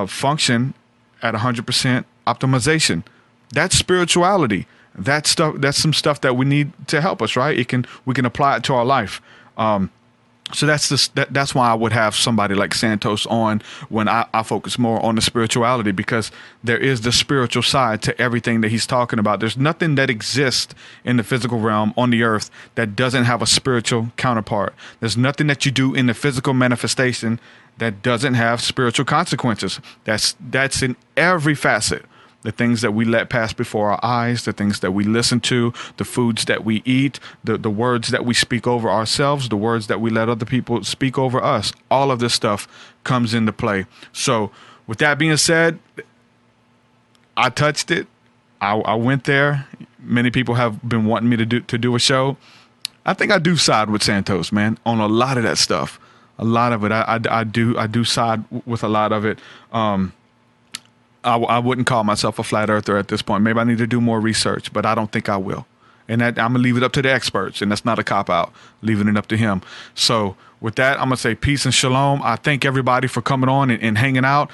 function at 100% optimization. That's spirituality. That's some stuff that we need to help us, right? We can apply it to our life. So that's why I would have somebody like Santos on when I focus more on the spirituality, because there is the spiritual side to everything that he's talking about. There's nothing that exists in the physical realm on the earth that doesn't have a spiritual counterpart. There's nothing that you do in the physical manifestation that doesn't have spiritual consequences. That's in every facet. The things that we let pass before our eyes, the things that we listen to, the foods that we eat, the words that we speak over ourselves, the words that we let other people speak over us. All of this stuff comes into play. So with that being said, I touched it. I went there. Many people have been wanting me to do a show. I think I do side with Santos, man, on a lot of that stuff. A lot of it. I do side with a lot of it. I wouldn't call myself a flat earther at this point. Maybe I need to do more research, but I don't think I will. And that, I'm going to leave it up to the experts, and that's not a cop-out, leaving it up to him. So with that, I'm going to say peace and shalom. I thank everybody for coming on and hanging out.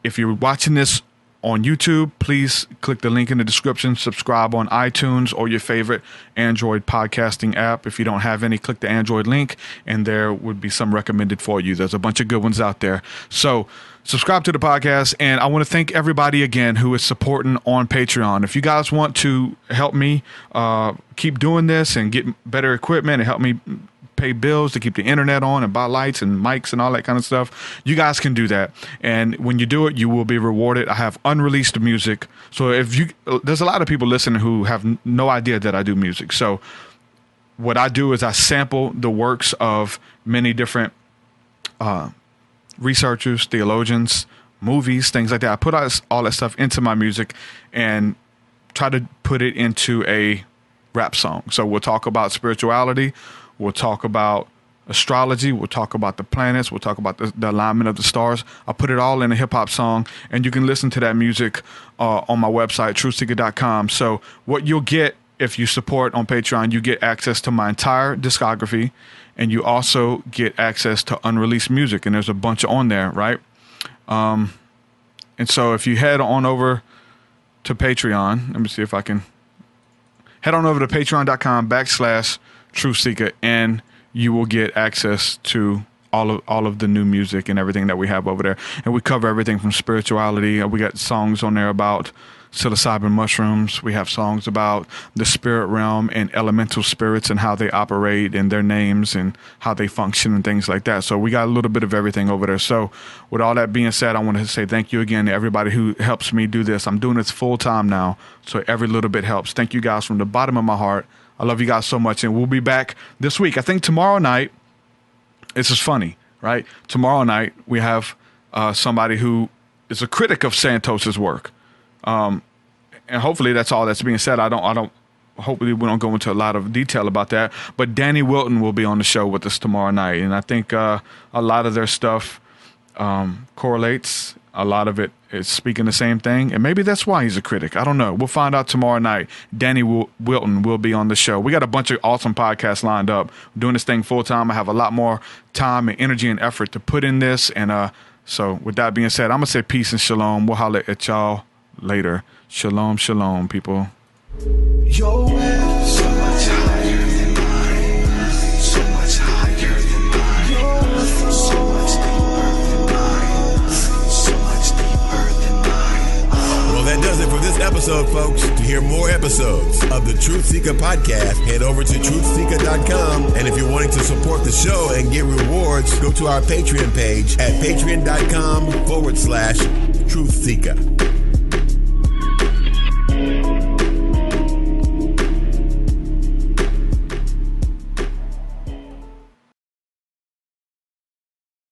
If you're watching this on YouTube, please click the link in the description, subscribe on iTunes or your favorite Android podcasting app. If you don't have any, click the Android link, and there would be some recommended for you. There's a bunch of good ones out there. So subscribe to the podcast, and I want to thank everybody again who is supporting on Patreon. If you guys want to help me keep doing this and get better equipment and help me pay bills to keep the internet on and buy lights and mics and all that kind of stuff, you guys can do that. And when you do it, you will be rewarded. I have unreleased music. So there's a lot of people listening who have no idea that I do music. So what I do is I sample the works of many different researchers, theologians, movies, things like that. I put all that stuff into my music and try to put it into a rap song. So we'll talk about spirituality. We'll talk about astrology. We'll talk about the planets. We'll talk about the alignment of the stars. I'll put it all in a hip-hop song, and you can listen to that music on my website, TruthSeekah.com. So what you'll get if you support on Patreon, you get access to my entire discography, and you also get access to unreleased music, and there's a bunch on there, right? And so if you head on over to Patreon, let me see if I can head on over to patreon.com/TruthSeekah, and you will get access to all of the new music and everything that we have over there. And we cover everything from spirituality. We got songs on there about psilocybin mushrooms. We have songs about the spirit realm and elemental spirits and how they operate and their names and how they function and things like that. So we got a little bit of everything over there. So with all that being said, I want to say thank you again to everybody who helps me do this. I'm doing this full time now, so every little bit helps. Thank you guys from the bottom of my heart. I love you guys so much, and we'll be back this week. I think tomorrow night, this is funny, right? Tomorrow night, we have somebody who is a critic of Santos's work. And hopefully that's all that's being said. Hopefully we don't go into a lot of detail about that, but Danny Wilton will be on the show with us tomorrow night. And I think a lot of their stuff correlates. A lot of it is speaking the same thing. And maybe that's why he's a critic. I don't know. We'll find out tomorrow night. Danny Wilton will be on the show. We got a bunch of awesome podcasts lined up. We're doing this thing full time. I have a lot more time and energy and effort to put in this. And so with that being said, I'm going to say peace and shalom. We'll holler at y'all later. Shalom, shalom, people. Your way so much higher than mine, so much higher than mine, so much deeper than mine, so much deeper than mine. Well, that does it for this episode, folks. To hear more episodes of the TruthSeekah podcast, head over to TruthSeekah.com. And if you're wanting to support the show and get rewards, go to our Patreon page at patreon.com/TruthSeekah.